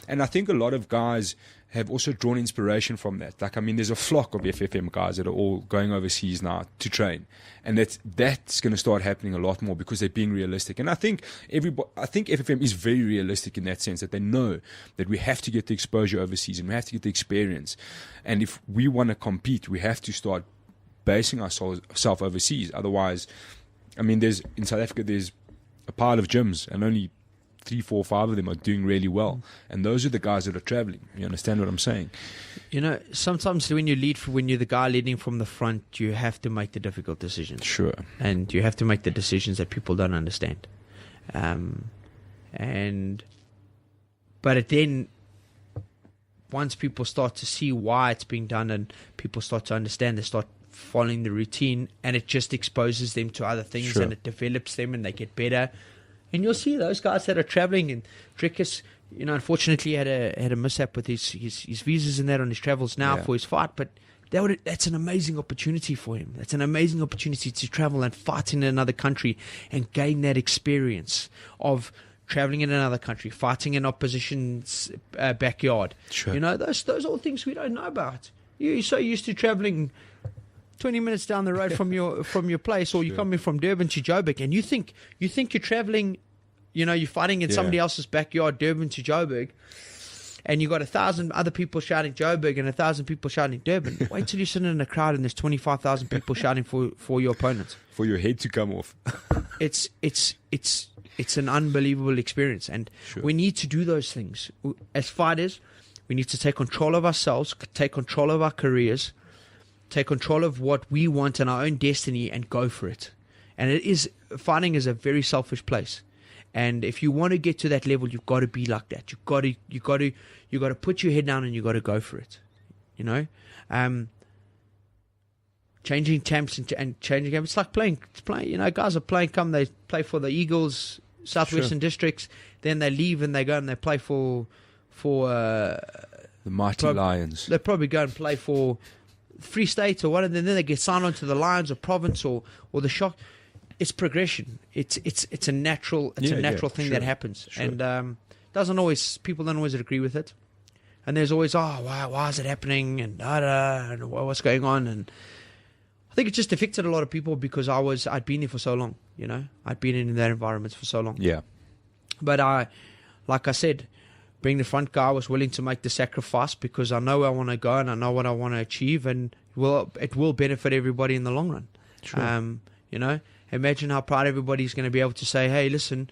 And I think a lot of guys have also drawn inspiration from that. Like, I mean, there's a flock of FFM guys that are all going overseas now to train. And that's going to start happening a lot more because they're being realistic. And I think FFM is very realistic in that sense, that they know that we have to get the exposure overseas and we have to get the experience. And if we want to compete, we have to start basing ourselves overseas. Otherwise, I mean, in South Africa, there's a pile of gyms and only 3, 4, 5 of them are doing really well. And those are the guys that are traveling. You understand what I'm saying? You know, sometimes when you're the guy leading from the front, you have to make the difficult decisions. Sure. And you have to make the decisions that people don't understand. But then, once people start to see why it's being done and people start to understand, they start following the routine, and it just exposes them to other things, Sure. and it develops them, and they get better. And you'll see those guys that are traveling, and Drickus, you know, unfortunately had a mishap with his visas and that on his travels now Yeah. for his fight, but that's an amazing opportunity for him. That's an amazing opportunity to travel and fight in another country and gain that experience of traveling in another country, fighting in opposition's backyard. Sure. You know, those are all things we don't know about. You're so used to traveling 20 minutes down the road from your place, or you're coming from Durban to Joburg, and you think you're traveling, you know, you're fighting in somebody else's backyard, Durban to Joburg, and you got 1,000 other people shouting Joburg and 1,000 people shouting Durban. Wait till you sit in a crowd and there's 25,000 people shouting for your opponent. For your head to come off. It's an unbelievable experience, and we need to do those things. As fighters, we need to take control of ourselves, take control of our careers, take control of what we want and our own destiny, and go for it. And fighting is a very selfish place. And if you want to get to that level, you've got to be like that. You've got to put your head down and you've got to go for it. You know, changing temps and changing games. It's like playing. You know, guys are playing. They play for the Eagles, Southwestern Districts. Then they leave and they go and they play for The mighty Lions. They probably go and play for Free State or whatever. And then they get signed on to the Lions or Province or the Shock. It's progression. It's a natural thing that happens, and people don't always agree with it. And there's always, why is it happening, and and what's going on? And I think it just affected a lot of people because I'd been there for so long. You know, I'd been in that environment for so long. Yeah. But like I said, being the front guy, I was willing to make the sacrifice because I know where I want to go and I know what I want to achieve, and it will benefit everybody in the long run. Sure. You know. Imagine how proud everybody's going to be able to say, hey, listen,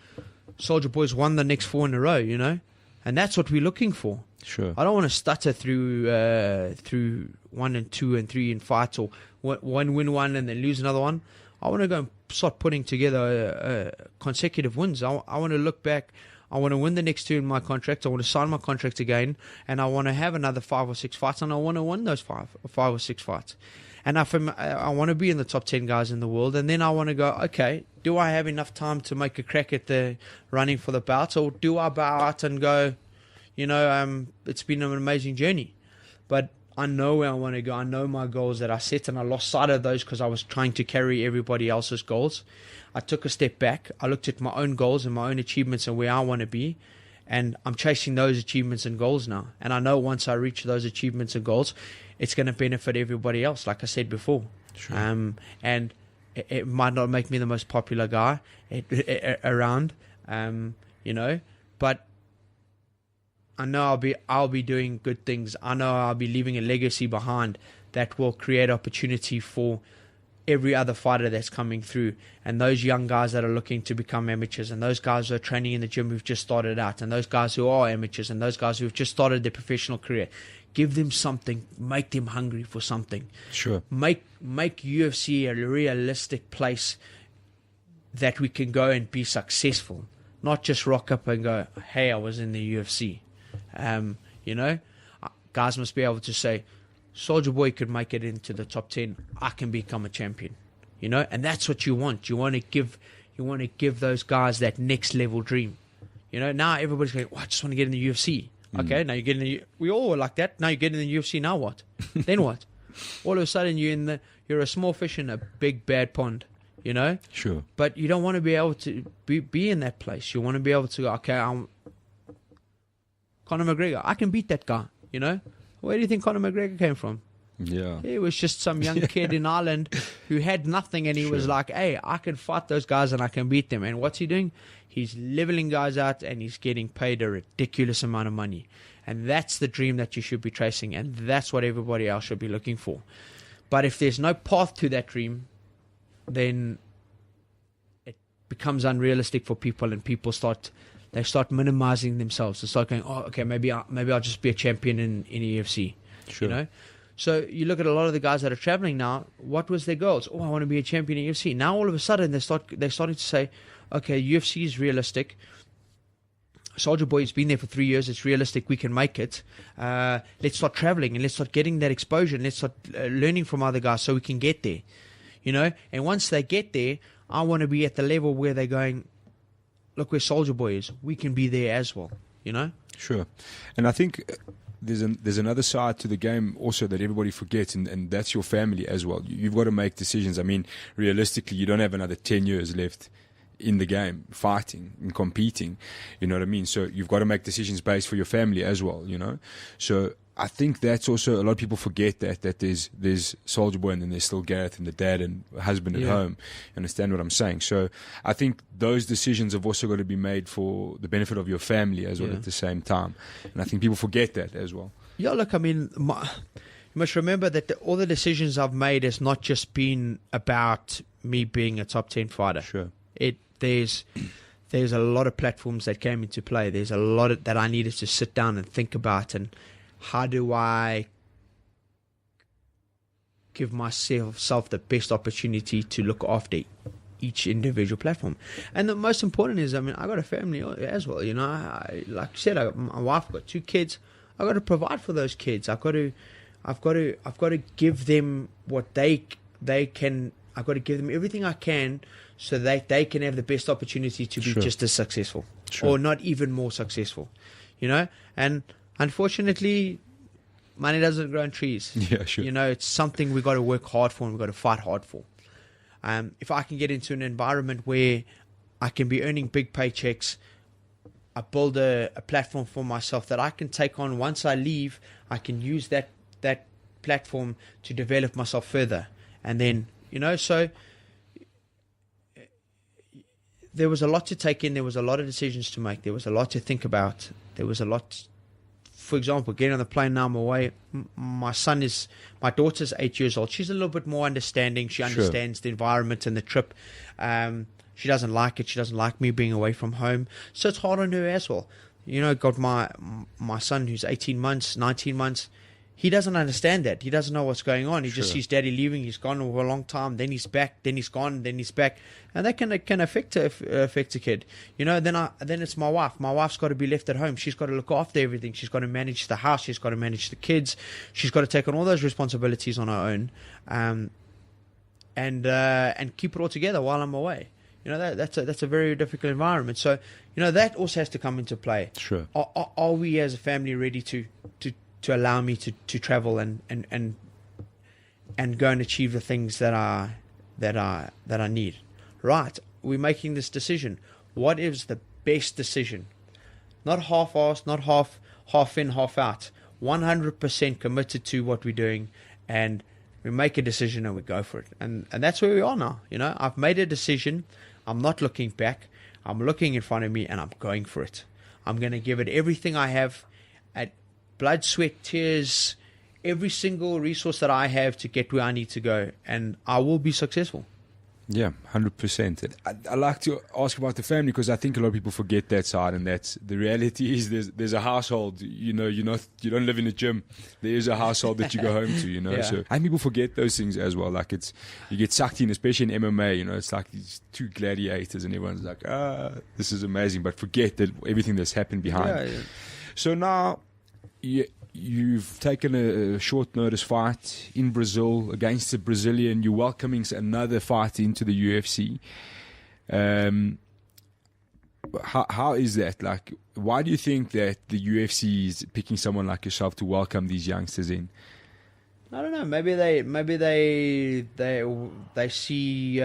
Soldier Boy's won the next 4 in a row, you know? And that's what we're looking for. Sure. I don't want to stutter through 1 and 2 and 3 in fights, or win one and then lose another one. I want to go and start putting together consecutive wins. I want to look back. I want to win the next 2 in my contract. I want to sign my contract again, and I want to have another 5 or 6 fights, and I want to win those 5 or 6 fights. And I want to be in the top 10 guys in the world. And then I want to go, okay, do I have enough time to make a crack at the running for the belt? Or do I bow out and go, you know, it's been an amazing journey. But I know where I want to go. I know my goals that I set, and I lost sight of those because I was trying to carry everybody else's goals. I took a step back. I looked at my own goals and my own achievements and where I want to be. And I'm chasing those achievements and goals now. And I know once I reach those achievements and goals, it's going to benefit everybody else, like I said before. Sure. And it might not make me the most popular guy around, you know, but I know I'll be doing good things. I know I'll be leaving a legacy behind that will create opportunity for every other fighter that's coming through, and those young guys that are looking to become amateurs, and those guys who are training in the gym who've just started out, and those guys who are amateurs, and those guys who've just started their professional career. Give them something, make them hungry for something. Sure. Make UFC a realistic place that we can go and be successful, not just rock up and go, hey, I was in the UFC. You know, guys must be able to say, Soldier Boy could make it into the top 10. I can become a champion. You know, and that's what you want. You want to give those guys that next level dream. You know, now everybody's going, I just want to get in the UFC. Okay, now you get in the. We all were like that. Now you get in the UFC. Now what? Then what? All of a sudden you're a small fish in a big bad pond. You know. Sure. But you don't want to be able to be in that place. You want to be able to go, okay, I'm Conor McGregor. I can beat that guy. You know. Where do you think Conor McGregor came from? Yeah. He was just some young kid in Ireland who had nothing, and he was like, hey, I can fight those guys and I can beat them. And what's he doing? He's leveling guys out and he's getting paid a ridiculous amount of money. And that's the dream that you should be tracing, and that's what everybody else should be looking for. But if there's no path to that dream, then it becomes unrealistic for people, and people start they start minimizing themselves. They start going, oh, okay, maybe I'll just be a champion in UFC. Sure. You know. So you look at a lot of the guys that are traveling now. What was their goals? Oh, I want to be a champion in UFC. Now all of a sudden they're starting to say, okay, UFC is realistic. Soldier Boy has been there for 3 years. It's realistic. We can make it. Let's start traveling and let's start getting that exposure and let's start learning from other guys so we can get there. You know. And once they get there, I want to be at the level where they're going, look where Soldier Boy is. We can be there as well. You know. Sure. And I think there's another side to the game also that everybody forgets, and that's your family as well. You've got to make decisions. I mean, realistically, you don't have another 10 years left in the game, fighting and competing. You know what I mean? So you've got to make decisions based for your family as well, you know? So I think that's also, a lot of people forget that there's Soldier Boy and then there's still Gareth and the dad and husband at home. You understand what I'm saying? So I think those decisions have also got to be made for the benefit of your family as well at the same time. And I think people forget that as well. Yeah, look, I mean, you must remember that all the decisions I've made has not just been about me being a top 10 fighter. Sure. There's a lot of platforms that came into play. There's a lot that I needed to sit down and think about, and how do I give myself the best opportunity to look after each individual platform. And the most important is, I mean, I got a family as well. You know, like I said, my wife got 2 kids. I got to provide for those kids. I've got to give them what they can. I've got to give them everything I can, so that they can have the best opportunity to be just as successful, or not even more successful, you know. And unfortunately, money doesn't grow on trees. Yeah, sure. You know, it's something we got to work hard for and we got to fight hard for. If I can get into an environment where I can be earning big paychecks, I build a platform for myself that I can take on once I leave. I can use that platform to develop myself further, and then, you know, so there was a lot to take in. There was a lot of decisions to make. There was a lot to think about. There was a lot. For example, getting on the plane now, I'm away. My daughter's 8 years old. She's a little bit more understanding. She understands the environment and the trip. She doesn't like it. She doesn't like me being away from home. So it's hard on her as well. You know, got my son who's 18 months, 19 months. He doesn't understand that. He doesn't know what's going on. He just sees daddy leaving. He's gone for a long time. Then he's back. Then he's gone. Then he's back. And that can affect a kid. You know, then it's my wife. My wife's got to be left at home. She's got to look after everything. She's got to manage the house. She's got to manage the kids. She's got to take on all those responsibilities on her own, and keep it all together while I'm away. You know, that's a very difficult environment. So, you know, that also has to come into play. Sure. Are we as a family ready to allow me to travel and go and achieve the things that I need? Right. We're making this decision. What is the best decision? Not half-assed, not half in, half out. 100% committed to what we're doing, and we make a decision and we go for it. And that's where we are now. You know, I've made a decision. I'm not looking back. I'm looking in front of me and I'm going for it. I'm going to give it everything I have, at blood, sweat, tears, every single resource that I have to get where I need to go, and I will be successful. Yeah, 100%. I like to ask about the family, because I think a lot of people forget that side, and that's the reality. Is there's a household. You know, you don't live in a gym. There is a household that you go home to. You know, so I think people forget those things as well. Like, you get sucked in, especially in MMA. You know, it's like these 2 gladiators, and everyone's like, this is amazing, but forget that everything that's happened behind. Yeah. So now, you've taken a short notice fight in Brazil against a Brazilian. You're welcoming another fight into the UFC. How is that? Like, why do you think that the UFC is picking someone like yourself to welcome these youngsters in? I don't know. Maybe they see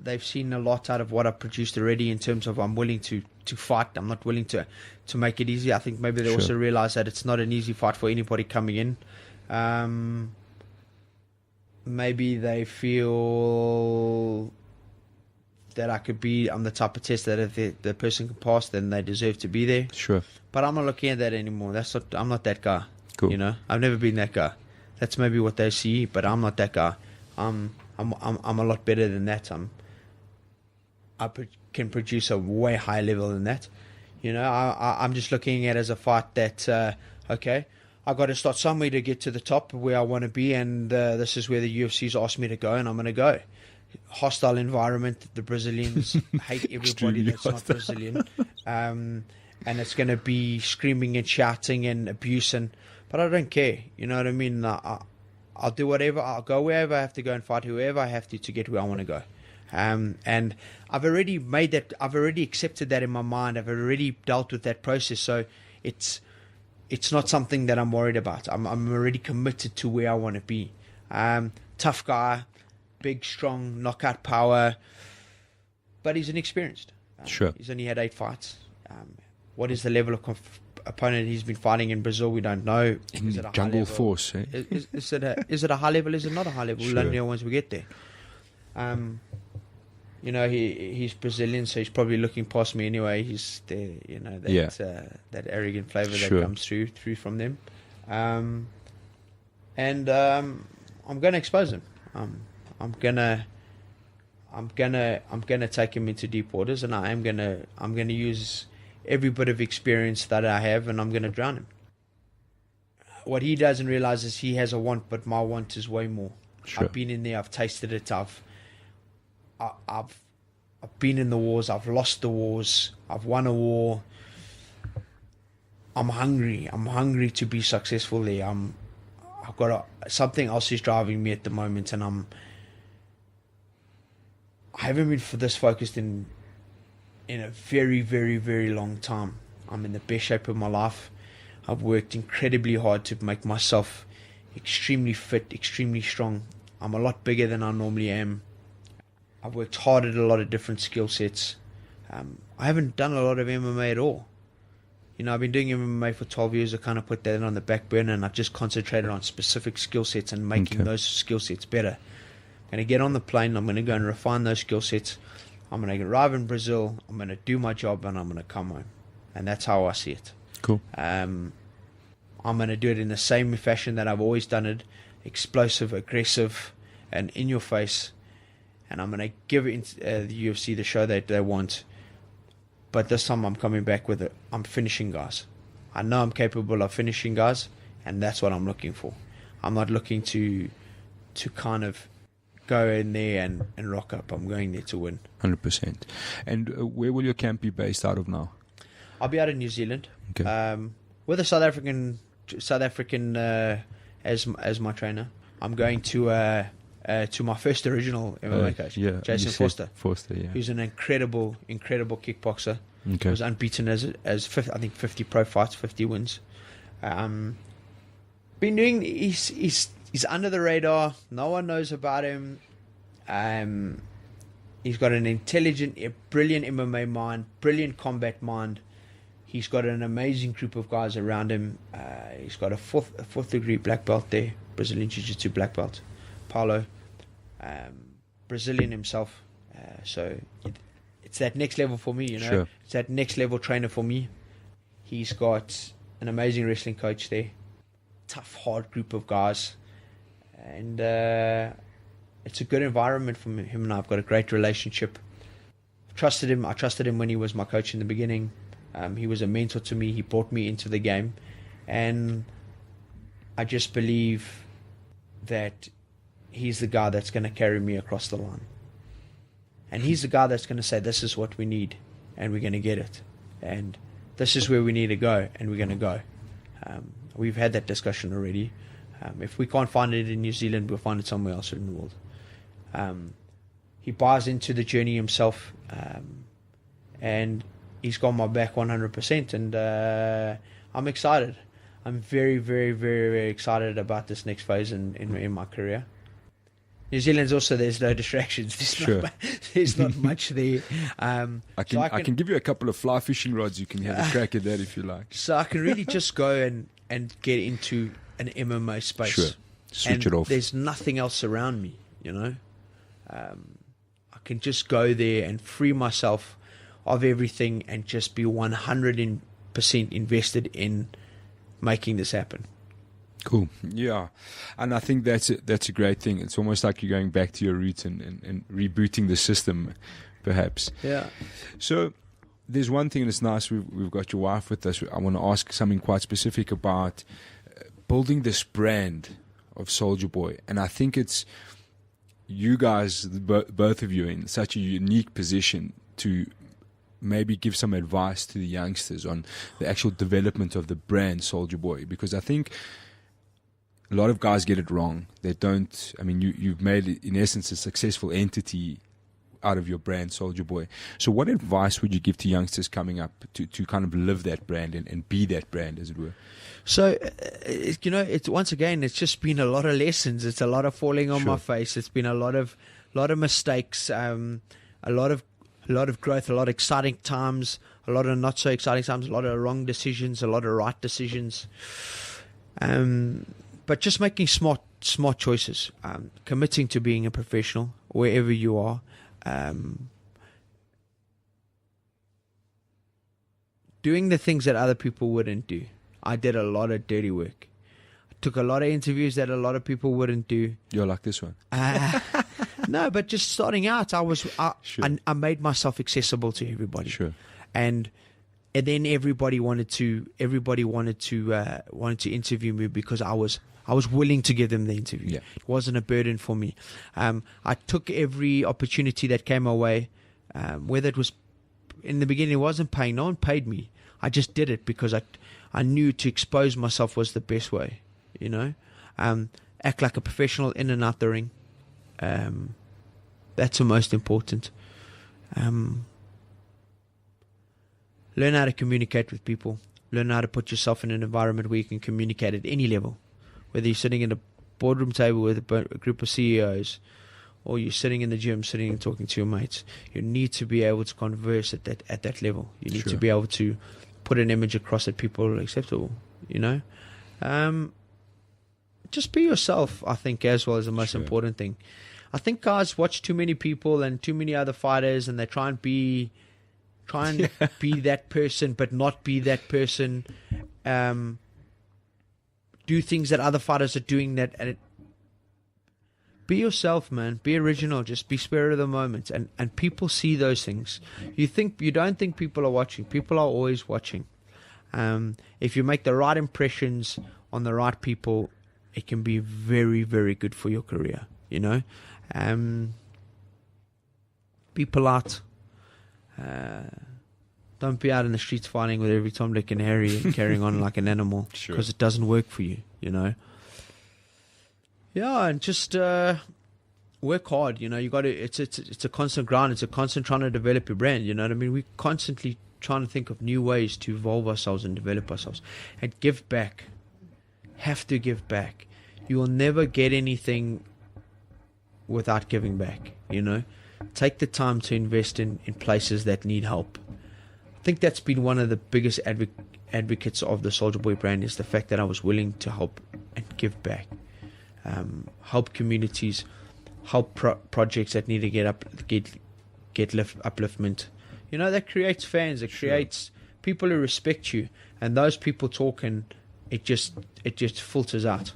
they've seen a lot out of what I've produced already, in terms of I'm willing to fight. I'm not willing to make it easy. I think maybe they also realize that it's not an easy fight for anybody coming in. Maybe they feel that I'm the type of test that if the person can pass, then they deserve to be there. Sure. But I'm not looking at that anymore. I'm not that guy. Cool. You know, I've never been that guy. That's maybe what they see, but I'm not that guy. I'm a lot better than that. I can produce a way higher level than that. You know, I'm just looking at it as a fight that, okay, I got to start somewhere to get to the top where I want to be, and this is where the UFC's asked me to go, and I'm going to go. Hostile environment. The Brazilians hate everybody that's not Brazilian. And it's going to be screaming and shouting and abuse, but I don't care. You know what I mean? I'll do whatever. I'll go wherever I have to go and fight whoever I have to get where I want to go. And I've already made that. I've already accepted that in my mind. I've already dealt with that process. So it's not something that I'm worried about. I'm already committed to where I want to be. Tough guy, big, strong, knockout power, but he's inexperienced. Sure. He's only had 8 fights. What is the level of opponent he's been fighting in Brazil? We don't know. Is it a jungle force? Eh? Is it a high level? Is it not a high level? Sure. We'll know once we get there. You know, he's Brazilian, so he's probably looking past me anyway. He's there, you know, that arrogant flavor that comes through from them. I'm going to expose him. I'm gonna take him into deep waters, and I'm gonna use every bit of experience that I have, and I'm gonna drown him. What he doesn't realize is he has a want, but my want is way more. Sure. I've been in there, I've tasted it, I've been in the wars, I've lost the wars, I've won a war. I'm hungry to be successful there. I've got something else is driving me at the moment, and I haven't been this focused in a very, very, very long time. I'm in the best shape of my life. I've worked incredibly hard to make myself extremely fit, extremely strong. I'm a lot bigger than I normally am. I've worked hard at a lot of different skill sets. I haven't done a lot of MMA at all. You know, I've been doing MMA for 12 years. I kind of put that on the back burner, and I've just concentrated on specific skill sets and making those skill sets better. I'm going to get on the plane. I'm going to go and refine those skill sets. I'm going to arrive in Brazil. I'm going to do my job, and I'm going to come home. And that's how I see it. Cool. I'm going to do it in the same fashion that I've always done it. Explosive, aggressive, and in your face. And I'm going to give the UFC the show that they want. But this time I'm coming back with it. I'm finishing guys. I know I'm capable of finishing guys, and that's what I'm looking for. I'm not looking to kind of go in there and rock up. I'm going there to win. 100%. And where will your camp be based out of now? I'll be out in New Zealand. Okay. With a South African as my trainer. I'm going to my first original MMA coach, Jason Forster, who's an incredible kickboxer. Okay. He was unbeaten as 50 pro fights, 50 wins. Been doing. He's under the radar. No one knows about him. He's got an intelligent, brilliant MMA mind, brilliant combat mind. He's got an amazing group of guys around him. He's got a fourth degree black belt there, Brazilian Jiu-Jitsu black belt, Paulo, Brazilian himself. So it's that next level for me, you know. Sure. It's that next level trainer for me. He's got an amazing wrestling coach there, tough, hard group of guys, and it's a good environment for him and I've got a great relationship. I trusted him when he was my coach in the beginning. He was a mentor to me. He brought me into the game, and I just believe that he's the guy that's going to carry me across the line. And he's the guy that's going to say, this is what we need, and we're going to get it. And this is where we need to go, and we're going to go. We've had that discussion already. If we can't find it in New Zealand, we'll find it somewhere else in the world. He buys into the journey himself, and he's got my back 100%, and I'm excited. I'm very, very, very, very excited about this next phase in my career. New Zealand's also, there's no distractions. There's not much there. I can give you a couple of fly fishing rods. You can have a crack at that if you like. So I can really just go and get into an MMA space. Sure. Switch it off. There's nothing else around me, you know. I can just go there and free myself of everything and just be 100% invested in making this happen. Cool. Yeah. And I think that's a great thing. It's almost like you're going back to your roots and rebooting the system perhaps. Yeah. So there's one thing that's nice. We've got your wife with us. I want to ask something quite specific about building this brand of Soldier Boy, and I think it's you guys, both of you, in such a unique position to maybe give some advice to the youngsters on the actual development of the brand Soldier Boy, because I think a lot of guys get it wrong. They don't. I mean, you've made, in essence, a successful entity out of your brand, Soldier Boy. So what advice would you give to youngsters coming up to kind of live that brand and be that brand, as it were? So, it's once again, it's just been a lot of lessons. It's a lot of falling on my face. It's been a lot of mistakes, a lot of growth, a lot of exciting times, a lot of not so exciting times, a lot of wrong decisions, a lot of right decisions. But just making smart choices, committing to being a professional wherever you are. Doing the things that other people wouldn't do. I did a lot of dirty work. I took a lot of interviews that a lot of people wouldn't do. You're like this one. No, but just starting out, I made myself accessible to everybody. Sure. And then everybody wanted to interview me because I was willing to give them the interview. Yeah. It wasn't a burden for me. I took every opportunity that came my way, whether it was in the beginning, it wasn't paying. No one paid me. I just did it because I knew to expose myself was the best way. Act like a professional in and out the ring. That's the most important. Learn how to communicate with people. Learn how to put yourself in an environment where you can communicate at any level. Whether you're sitting at a boardroom table with a group of CEOs, or you're sitting in the gym, sitting and talking to your mates, you need to be able to converse at that level. You need to be able to put an image across that people are acceptable. Just be yourself, I think, as well, is the most important thing. I think guys watch too many people and too many other fighters, and they try and be that person, but not be that person. Do things that other fighters are doing be yourself, man. Be original. Just be spirit of the moment, and people see those things. You don't think people are watching. People are always watching. If you make the right impressions on the right people, it can be very, very good for your career. Be polite. Don't be out in the streets fighting with every Tom, Dick, and Harry and carrying on like an animal, because it doesn't work for you. Yeah, and just work hard. You got to. It's a constant grind. It's a constant trying to develop your brand. You know what I mean? We're constantly trying to think of new ways to evolve ourselves and develop ourselves, and give back. Have to give back. You will never get anything without giving back. Take the time to invest in places that need help. I think that's been one of the biggest advocates of the Soldier Boy brand, is the fact that I was willing to help and give back. Help communities, help projects that need to get upliftment. That creates fans. It creates people who respect you, and those people talk, and it just filters out.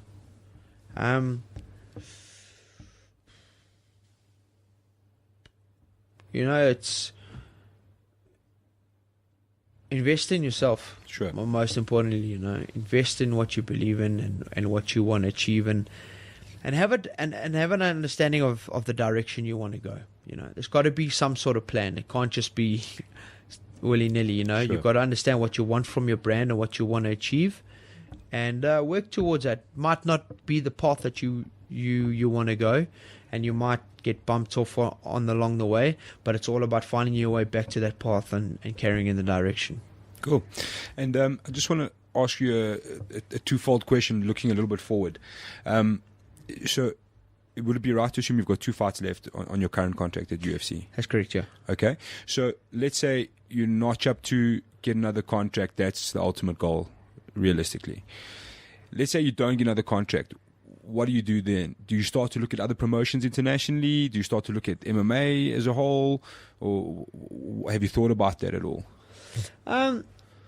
It's invest in yourself. Most importantly, invest in what you believe in and what you want to achieve, and have an understanding of the direction you want to go. There's got to be some sort of plan. It can't just be willy-nilly. You've got to understand what you want from your brand and what you want to achieve, and work towards that. Might not be the path that you want to go, and you might get bumped off along the way, but it's all about finding your way back to that path and carrying in the direction. Cool. And I just want to ask you a twofold question, looking a little bit forward. So would it be right to assume you've got 2 fights left on your current contract at UFC? That's correct, yeah. Okay. So let's say you notch up to get another contract. That's the ultimate goal, realistically. Let's say you don't get another contract. What do you do then? Do you start to look at other promotions internationally? Do you start to look at MMA as a whole? Or have you thought about that at all?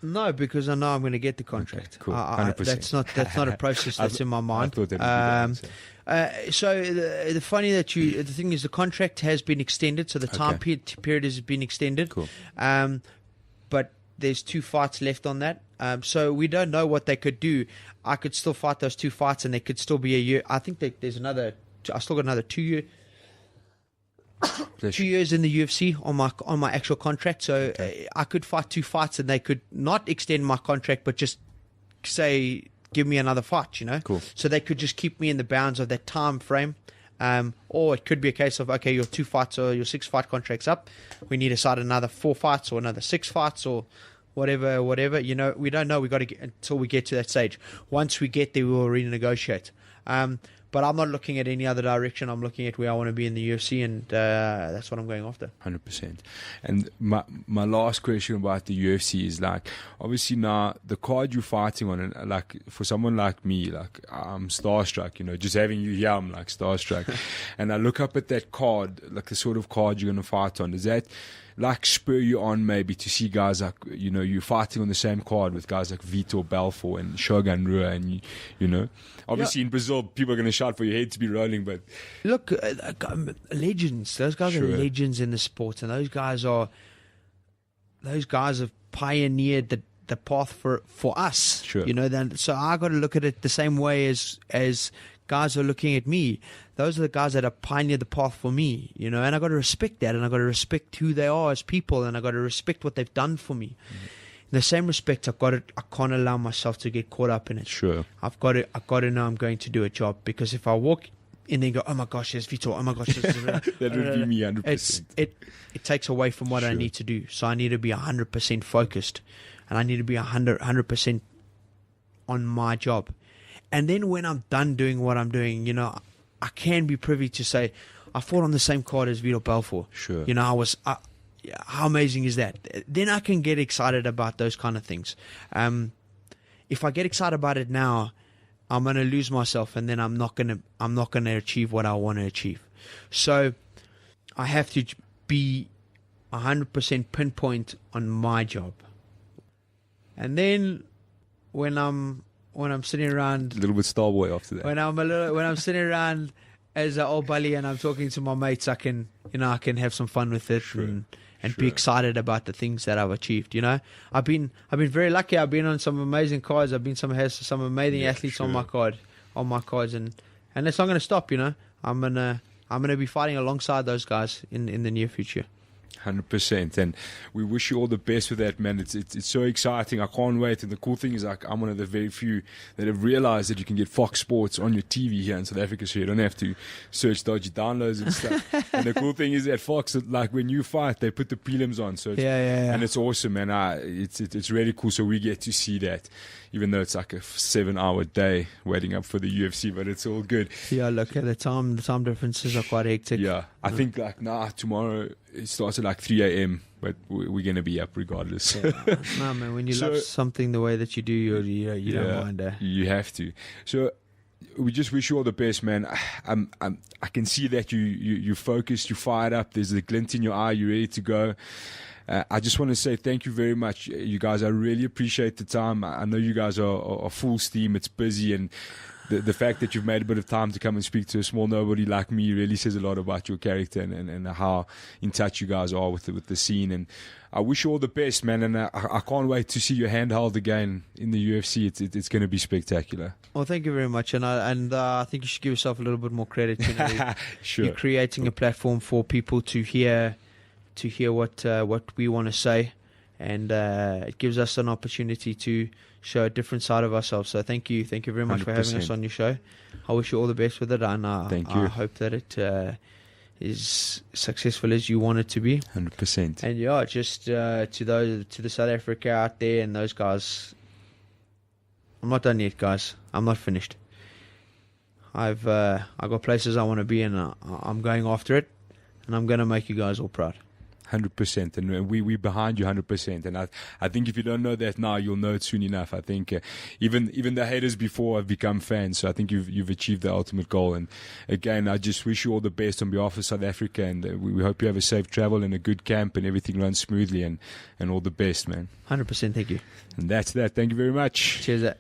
No, because I know I'm going to get the contract. Okay, cool. 100%. That's not a process that's in my mind. I thought that would be that, so the thing is, the contract has been extended, so the time period has been extended. Cool. But there's 2 fights left on that. So we don't know what they could do. I could still fight those 2 fights, and they could still be a year. I think there's another. I still got another 2 year. 2 years in the UFC on my actual contract, so I could fight 2 fights, and they could not extend my contract, but just say give me another fight, Cool. So they could just keep me in the bounds of that time frame, or it could be a case of, okay, your 2 fights or your 6 fight contract's up, we need to start another 4 fights or another 6 fights or whatever. We don't know. We got to get until we get to that stage. Once we get there, we will renegotiate. But I'm not looking at any other direction. I'm looking at where I want to be in the UFC, and that's what I'm going after. 100%. And my last question about the UFC is, like, obviously now the card you're fighting on, and like for someone like me, like I'm starstruck, just having you here, I'm like starstruck. And I look up at that card, like the sort of card you're going to fight on. Does that like spur you on maybe to see guys like, you're fighting on the same card with guys like Vitor Belfort and Shogun Rua, and obviously in Brazil people are going to shout for your head to be rolling, but look, legends, those guys are legends in the sport, and those guys have pioneered the path for us. Sure. So I got to look at it the same way as guys are looking at me. Those are the guys that have pioneered the path for me, and I got to respect that, and I got to respect who they are as people, and I got to respect what they've done for me. In the same respect, I can't allow myself to get caught up in it. Sure. I've got to know I'm going to do a job, because if I walk in and go, oh my gosh, there's Vitor, oh my gosh, that would be me 100%. It takes away from what I need to do. So I need to be 100% focused, and I need to be 100% on my job. And then when I'm done doing what I'm doing, I can be privy to say, I fought on the same card as Vitor Belfort. Sure. How amazing is that? Then I can get excited about those kind of things. If I get excited about it now, I'm going to lose myself, and then I'm not going to achieve what I want to achieve. So I have to be 100% pinpoint on my job. And then when I'm sitting around, a little bit Starboy after that. When I'm sitting around as an old bully and I'm talking to my mates, I can have some fun with it, and be excited about the things that I've achieved. I've been very lucky. I've been on some amazing cards. I've been some amazing athletes on my cards, and it's not going to stop. I'm gonna be fighting alongside those guys in the near future. 100%, and we wish you all the best with that, man. It's so exciting. I can't wait. And the cool thing is, like, I'm one of the very few that have realized that you can get Fox Sports on your TV here in South Africa, so you don't have to search dodgy downloads and stuff. And the cool thing is at Fox, like, when you fight, they put the prelims on, so and it's awesome, man. It's really cool. So we get to see that, even though it's like a 7-hour day waiting up for the UFC, but it's all good. Yeah, look, at the time differences are quite hectic. Yeah, I think like tomorrow it starts at like 3 a.m, but we're going to be up regardless. Yeah. No, man, when you love something the way that you do, you don't mind. You have to. So we just wish you all the best, man. I can see that you're focused, you're fired up. There's a glint in your eye. You're ready to go. I just want to say thank you very much, you guys. I really appreciate the time. I know you guys are full steam. It's busy, and the fact that you've made a bit of time to come and speak to a small nobody like me really says a lot about your character and how in touch you guys are with the scene. And I wish you all the best, man. And I can't wait to see your handheld again in the UFC. It's going to be spectacular. Well, thank you very much, and I think you should give yourself a little bit more credit. Sure. You're creating a platform for people to hear what we want to say, and it gives us an opportunity to show a different side of ourselves. So thank you very much 100%. For having us on your show. I wish you all the best with it, and thank you. I hope that it is successful as you want it to be. 100%. And just to the South Africa out there and those guys, I'm not done yet, guys. I'm not finished. I've got places I want to be, and I'm going after it, and I'm going to make you guys all proud. 100%, and we're behind you 100%. And I think if you don't know that now, you'll know it soon enough. I think even the haters before have become fans. So I think you've achieved the ultimate goal. And again, I just wish you all the best on behalf of South Africa, and we hope you have a safe travel and a good camp, and everything runs smoothly, and all the best, man. 100%. Thank you. And that's that. Thank you very much. Cheers.